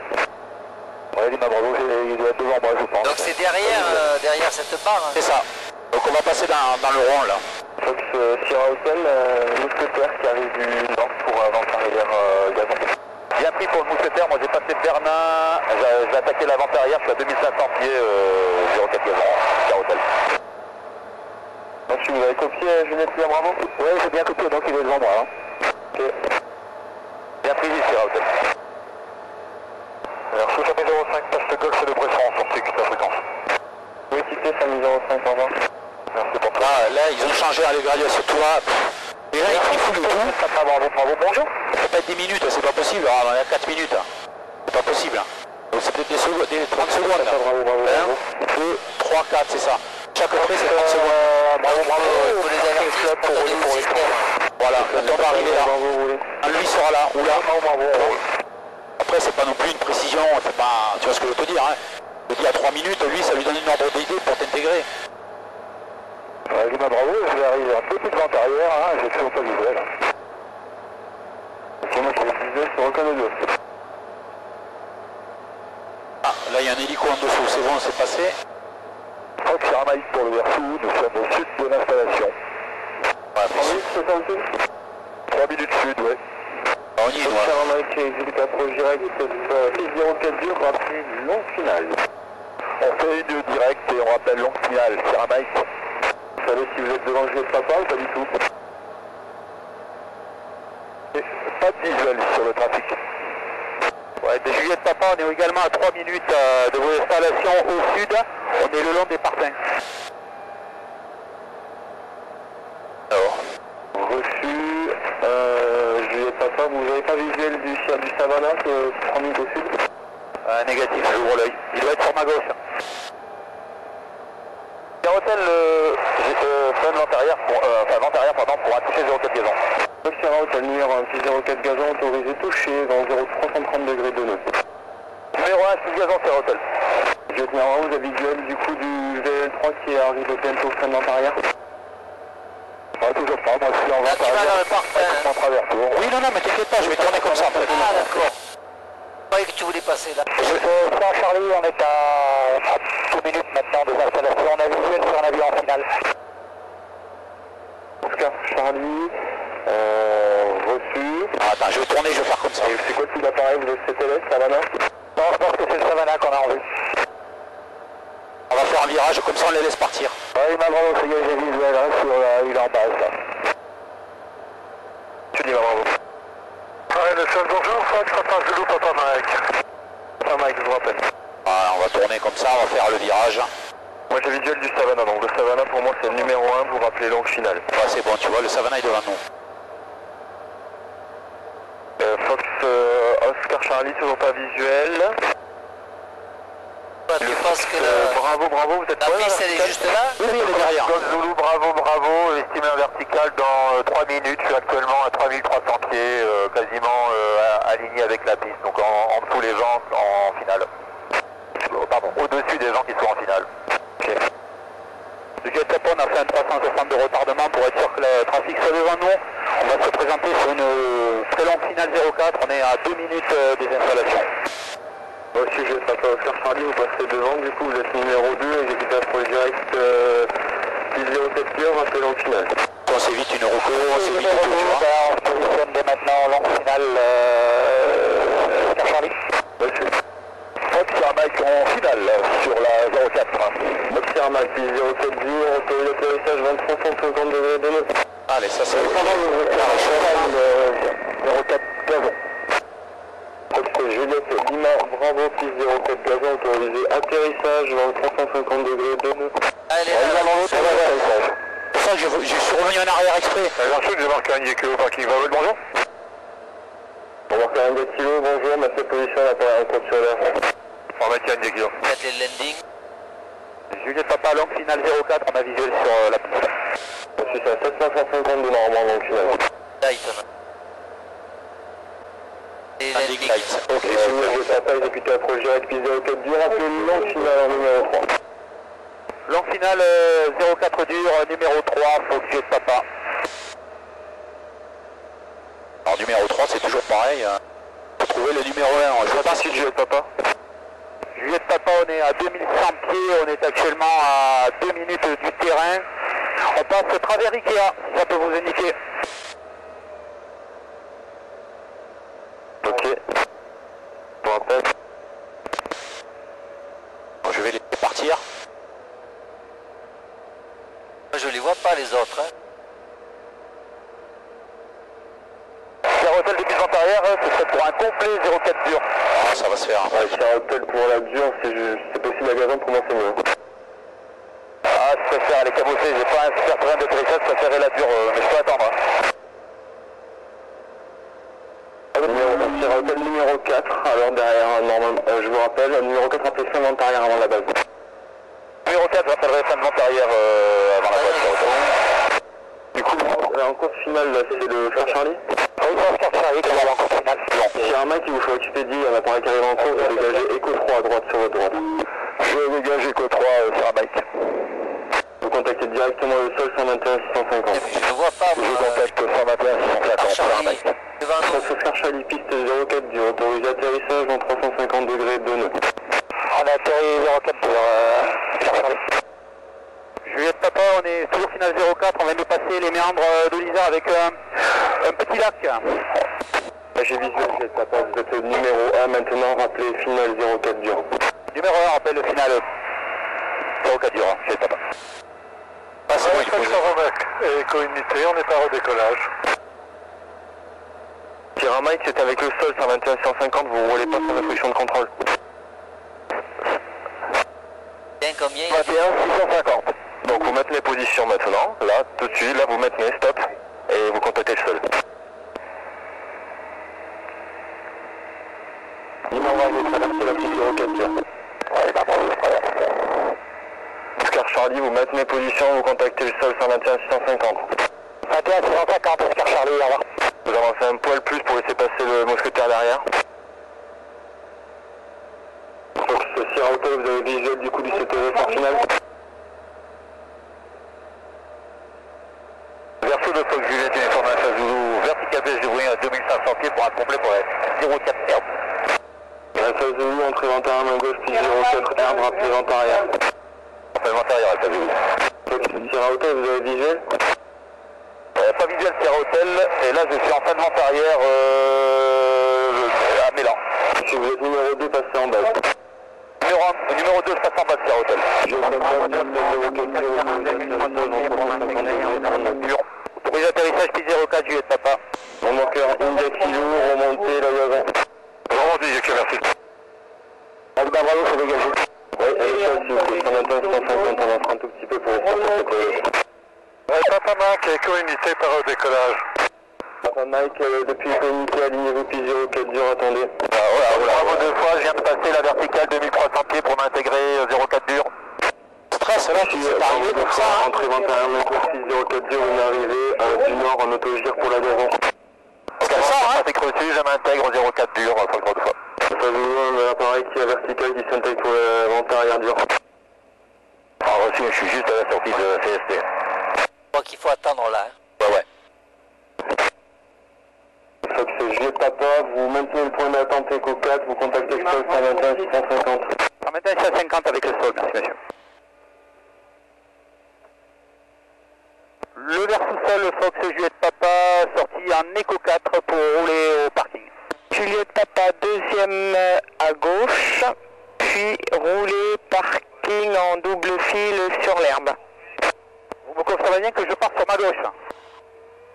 S4: Ouais, Lima Bravo, il doit être devant moi, je pense.
S3: Donc c'est derrière cette barre.
S1: C'est ça. Donc on va passer dans le rond, là.
S4: Fox Sierra Hotel, mousquetaire qui arrive du nord pour avant-arrière Gazon. Bien pris pour le mousquetaire, moi j'ai passé Bernin, j'ai attaqué l'avant-arrière, je suis à 2500 pieds, 04 Gazon, Sierra Hotel. Donc si vous avez copié Juliette Lima Bravo? Oui, j'ai bien copié, donc il est devant moi. Hein. Ok. Bien pris, Sierra Hotel. Alors, sous 05, poste golf de Bresson, sortez que ta fréquence. Oui, quittez 5005, au revoir. Merci pour ça.
S1: Là, ils ont changé à l'évaluation tout là. Et là, ils foutent le tout.
S4: Bravo, bonjour.
S1: Ça peut pas être 10 minutes, c'est pas possible. Ah, on est à 4 minutes. C'est pas possible. Donc c'est peut-être des 30 secondes. Là.
S4: Bravo.
S1: 1, 2, 3, 4, c'est ça. Chaque trait, c'est 30 secondes.
S3: Bravo. Il faut les avertir pour le système.
S1: Voilà, quand on va arriver là. Lui sera là, ou là.
S4: Bravo.
S1: Après, c'est pas non plus une précision. C'est pas... Tu vois ce que je veux te dire, hein. Je te dis à 3 minutes, lui, ça lui donne une ordre d'idée pour t'intégrer.
S4: Lima Bravo, je vais arriver un peu plus de vent arrière, hein, j'ai toujours pas de visuel. C'est moi qui ai le visuel sur aucun des deux.
S1: Ah, là, il y a un hélico en dessous, c'est bon, c'est passé.
S4: Fox Armaïs pour le Versou, nous sommes au sud de l'installation.
S1: Ouais,
S4: 3 minutes, c'est ça le sud 3 minutes sud, ouais.
S1: On y est,
S4: Fox Armaïs qui exécute approche directe, 604 dur, rapide, longue finale. On fait une directe et on rappelle longue finale, c'est Armaïs. Vous savez si vous êtes devant le Juliette Papa ou pas du tout? Et pas de visuel sur le trafic.
S1: Ouais, de Juliette Papa, on est également à 3 minutes de vos installations au sud. On est le long des Partins. Alors,
S4: reçu, Juliette Papa, vous n'avez pas visuel du Savannah, 3 minutes au sud?
S1: négatif, j'ouvre l'œil. Il doit être sur ma gauche.
S4: Hôtel, sonne l'antérieur pour afficher 04 gazon. Sierra Hotel numéro 1, 604 gazon, autorisé touché dans 0330 degrés de nœud. Numéro 1, 6 gazon, Sierra Hotel. Juliette numéro 1, vous avez visuel du coup du VL3 qui arrive bientôt au frein de l'antérieur? Toujours pas, moi je suis en vent arrière, en travers tour.
S1: Oui, non, mais t'inquiète pas, je vais tourner comme ça.
S3: Ah d'accord. Je croyais que tu voulais passer là.
S1: Ça, Charlie, on est à 2 minutes maintenant des installations. On a visuel sur un avion en finale.
S4: Oscar Charlie, reçu.
S1: Ah, attends, je vais tourner, je vais faire comme ça.
S4: C'est quoi le type d'appareil? Vous êtes CTLS, Savannah?
S1: Non, je pense que c'est le Savannah qu'on a en vue. On va faire un virage, comme ça on les laisse partir.
S4: Ouais, il m'a vraiment fait gagner visuel hein, sur la île en base là. Tu dis bravo. Ouais, le seul bonjour, Fox, Papa Zulu, Papa Mike. Papa Mike, je vous rappelle.
S1: Voilà, on va tourner comme ça, on va faire le virage.
S4: Moi j'ai visuel du Savannah, donc le Savannah pour moi c'est le numéro 1, vous rappelez longue finale.
S1: Ouais, c'est bon, tu vois, le Savannah est devant nous.
S4: Fox, Oscar Charlie, toujours pas visuel.
S3: Tu penses que
S4: Bravo, vous êtes
S3: la piste elle est juste là?
S1: Oui, il est derrière.
S4: Golf Zulu, bravo, estimé en vertical dans 3 minutes, je suis actuellement à 3300 pieds, quasiment aligné avec la piste, donc en dessous les gens en finale. Pardon, au-dessus des gens qui sont en finale. Ok.
S1: Le Jet Papa, on a fait un 360 de retardement pour être sûr que le trafic soit devant nous. On va se présenter sur une très longue finale 04, on est à 2 minutes des installations.
S4: Moi aussi je vais passer Oscar Charlie, vous passez devant, du coup vous êtes numéro 2, exécuté approche direct 10-07 heures, rappelez longue finale.
S1: On s'évite une reco, on s'évite tout, tu vois. On se positionne dès maintenant en longue finale Oscar Charlie.
S4: Reçu. Fox Mike en finale sur la 04. Fox Mike 10-07 jours, autorisé d'atterrissage 2350 degrés de nœud.
S1: Allez, ça c'est le 04 gazon.
S4: Juliette Lima Bravo 604 gazon, autorisé atterrissage 2350 degrés de nœud.
S3: Allez,
S1: C'est pour ça que je suis revenu en arrière exprès.
S4: Ensuite, j'ai marqué un Yekio au parking Vavel, bonjour. On marque un Gatilo, bonjour, ma position à l'appareil en compte sur l'air. On va mettre un Yekio.
S3: Faites les landings.
S1: Juliette Papa, longue finale 04, on a visuel sur la piste.
S4: Je suis à 750 de normalement, donc finale.
S3: Light. Et
S1: Landing light. Ok,
S4: Si vous avez Papa exécuté approche directe, piste 04 dur, appelez longue finale en numéro 3.
S1: Longue finale 04 dur, numéro 3, Fox Juliette Papa. Alors numéro 3 c'est toujours pareil, hein. Faut trouver le numéro 1, je sais pas si Juliette Papa. Juliette Papa, on est à 2100 pieds, on est actuellement à 2 minutes du terrain. On passe travers Ikea, si ça peut vous indiquer. Ok. Je vous rappelle. Bon, je vais les partir.
S3: Moi, je les vois pas les autres. Hein.
S1: Hôtel depuis vente arrière, ce serait pour un complet 04 dur. Ah, ça va se faire.
S4: Ouais, si hôtel pour la dure, c'est possible à Gazan, pour moi c'est mieux.
S1: Ah, je préfère les cabossés, j'ai pas un super terrain d'atterrissage, je préférerais la dure, mais je peux attendre.
S4: Sierra Hotel numéro 4, alors derrière, normalement, je vous rappelle, numéro 4 appelez fin de vente arrière avant la base.
S1: Numéro 4, j'appellerai fin de vente arrière avant la base.
S4: Du coup, en course finale, là, c'est le Frère Charlie.
S1: Oui, c'est Frère Charlie, qui va en course finale.
S4: S'il y a un mec qui vous faut expédier, un appareil qui arrive en course, vous dégagez Echo 3 à droite sur votre droite.
S1: Je dégage Echo 3 sur un bike.
S4: Vous contactez directement le sol 121 650.
S3: Je vois pas.
S1: Je contacte 121 650 sur un bike.
S3: Devant nous.
S4: Face au Frère Charlie, piste 04 dur, autorisé atterrissage dans 350 degrés de nœud.
S1: On a atterri 04 sur Frère Charlie. Juliette Papa, on est toujours finale 04, on vient de passer les méandres de l'Isère avec un petit lac.
S4: J'ai visuel, Juliette Papa, vous êtes numéro 1 maintenant, rappelez finale 04 dur.
S1: Numéro 1, rappelle le final 04 dur, Juliette Papa.
S4: Passez moi, il faut et co-unité, on est pas au décollage. Sierra Mike, c'est avec le sol 121 150, vous roulez pas sur la position de contrôle.
S3: Bien combien
S1: 21 650.
S4: Donc vous maintenez position maintenant, là, tout de suite, là vous maintenez, stop, et vous contactez le sol. Il m'envoie de traverser la piste 04 dur. Oscar Charlie, vous maintenez position, vous contactez le sol 121 650.
S1: 21 650, Oscar Charlie, au revoir.
S4: Vous avancez un poil plus pour laisser passer le mousquetaire derrière. Donc ce Sierra Hotel, vous avez visuel du coup du CTV en finale.
S1: Verso de Fox Juliette, uniforme à Zulu, vertical baisse du bruit à 2500 pieds pour un complet pour la 04 herbe.
S4: Alpha Zulu, entrée vente arrière main gauche, piste 04 herbe, rappelez vente arrière.
S1: Rappel vente arrière, Alpha Zulu.
S4: Donc Sierra Hotel, vous avez visuel
S1: Pas visuel Sierra Hotel, et là je suis en fin de vente arrière à Mélan.
S4: Si vous êtes numéro 2, passez en base.
S1: Numéro 2, je passe en bas de Sierra Hotel. Pour les atterrissages, piste 04, Juliette Papa.
S4: Remonteur India Kilo, remontez la Gazan.
S1: Remontez, Jacques, merci. Alba Bravo, faut dégager.
S4: Oui, et ça, si vous pouvez 121 150, on en fera un tout petit peu pour rester sur cette
S7: Papa Mike, éco-unité par au décollage.
S4: Papa Mike, depuis communiqué, alignez-vous piste 04 dur, attendez.
S1: Bravo deux fois, je viens de passer la verticale 2300 pieds pour m'intégrer 04 dur. Stress, là, c'est arrivé pour ça.
S4: Entrée 21 mètres, piste 04 dur, on est arrivé du nord en autogire pour la Gazan.
S1: C'est comme ça, hein. C'est reçu, je m'intègre 04 dur, faut le droit de fois.
S4: Ça vous un appareil qui est vertical qui s'intègre pour la vente arrière dur.
S1: Reçu, je suis juste à la sortie de CST.
S3: Je crois qu'il faut attendre là. Hein.
S1: Ouais.
S4: Fox Juliette Papa, vous maintenez le point d'attente Echo 4, vous contactez le sol 121 650.
S1: 121 650 avec le sol, merci monsieur. Le vers sous-sol, le Fox Juliette Papa, sorti en Echo 4 pour rouler au parking. Juliette Papa, deuxième à gauche, puis rouler parking en double fil sur l'herbe. Vous me confirmez bien que je pars sur ma gauche.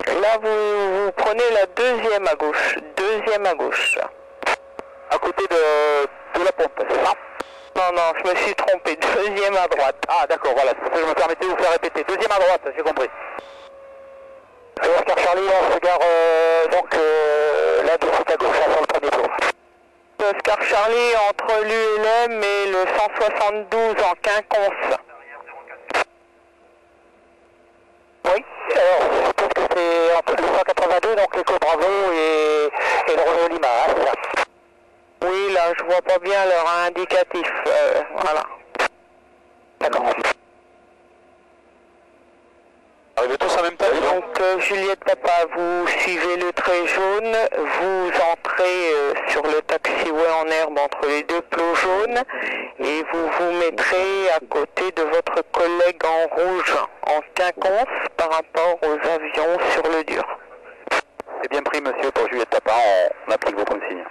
S1: Là, vous prenez la deuxième à gauche. Deuxième à gauche. À côté de la pompe, c'est ça? Non, je me suis trompé. Deuxième à droite. Ah, d'accord, voilà. C'est pour ça que je me permettais de vous faire répéter. Deuxième à droite, j'ai compris. Oscar Charlie, on se gare là, de suite à gauche, là, sur le premier tour. Oscar Charlie, entre l'ULM et le 172 en quinconce. Alors, je pense que c'est entre le 182, donc l'écho Bravo et le Romeo Lima, hein, c'est ça?
S2: Oui, là, je vois pas bien leur indicatif. Voilà.
S1: D'accord. Arrivez tous en même temps?
S2: Donc, Juliette Papa, vous suivez le trait jaune, vous entrez sur le taxiway en herbe entre les deux plots jaunes et vous vous mettrez à côté de votre collègue en rouge, en quinconce par rapport aux avions sur le dur.
S1: C'est bien pris, monsieur, pour Juliette Papa, on applique vos consignes.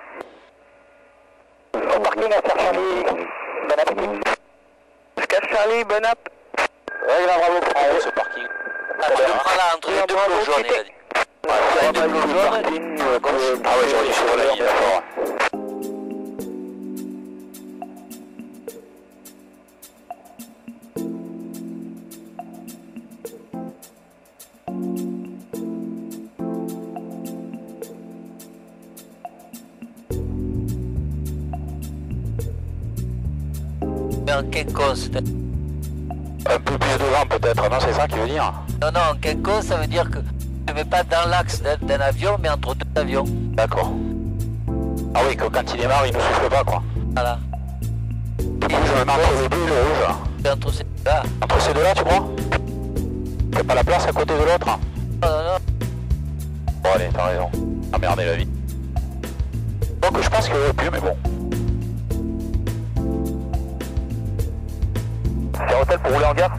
S1: Au parking à Charlie, bon appétit.
S2: Jusqu'à Charlie, bon app.
S1: Ouais, bravo pour ce parking.
S3: Ah, tu le prends là entre les deux plots jaunes, il a dit.
S1: Ouais,
S3: Les deux plots jaunes.
S1: Ah ouais, j'aurais dû sur la ligne, d'accord.
S3: En quinconce.
S1: Un peu plus de vent peut-être, non, c'est ça qu'il veut dire?
S3: Non, non, en quinconce, ça veut dire que tu ne mets pas dans l'axe d'un avion, mais entre deux avions.
S1: D'accord. Ah oui, que quand il démarre, il ne souffle pas, quoi.
S3: Voilà.
S1: Du coup, je me mets entre les deux, le rouge.
S3: Et entre ces deux-là.
S1: Entre ces deux-là, tu crois? T'as pas la place à côté de l'autre?
S3: Non, non, non.
S1: Bon, allez, t'as raison. Ah merde, la vie. Donc, je pense qu'il n'y aurait plus, mais bon. C'est un hôtel pour rouler en gare?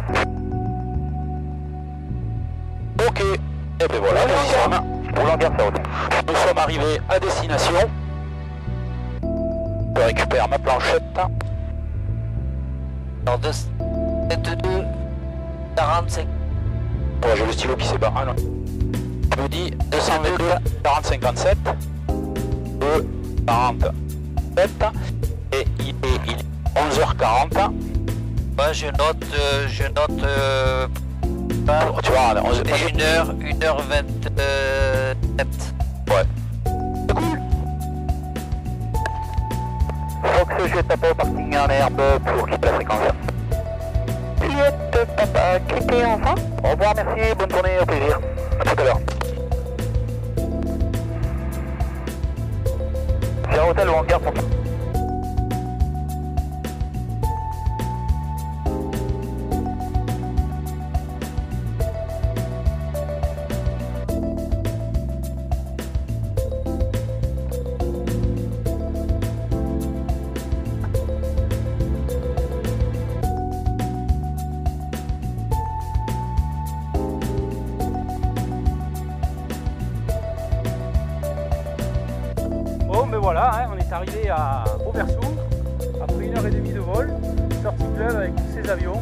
S1: Ok. Et ben voilà, nous y sommes. Rouler en gare, c'est hôtel. Nous sommes arrivés à destination. Je récupère ma planchette.
S3: Alors, 22, 45.
S1: Ouais, j'ai le stylo qui s'est barré. Ah, je me dis 222, 40, 57. 2, 47. Et il est 11h40.
S3: Ouais, je note
S1: Tu vois, 11h.
S3: 1h27.
S1: Ouais. C'est cool. Fox, je tape au parking en herbe pour quitter la fréquence.
S2: Juliette Papa, quittez enfin.
S1: Au revoir, merci, bonne journée, au plaisir. À tout à l'heure. C'est un hôtel ou en gare pour toi?
S8: Bon, mais voilà, hein, on est arrivé à Auvers-Sourdes après 1h30 de vol, sortie fleuve avec tous ces avions.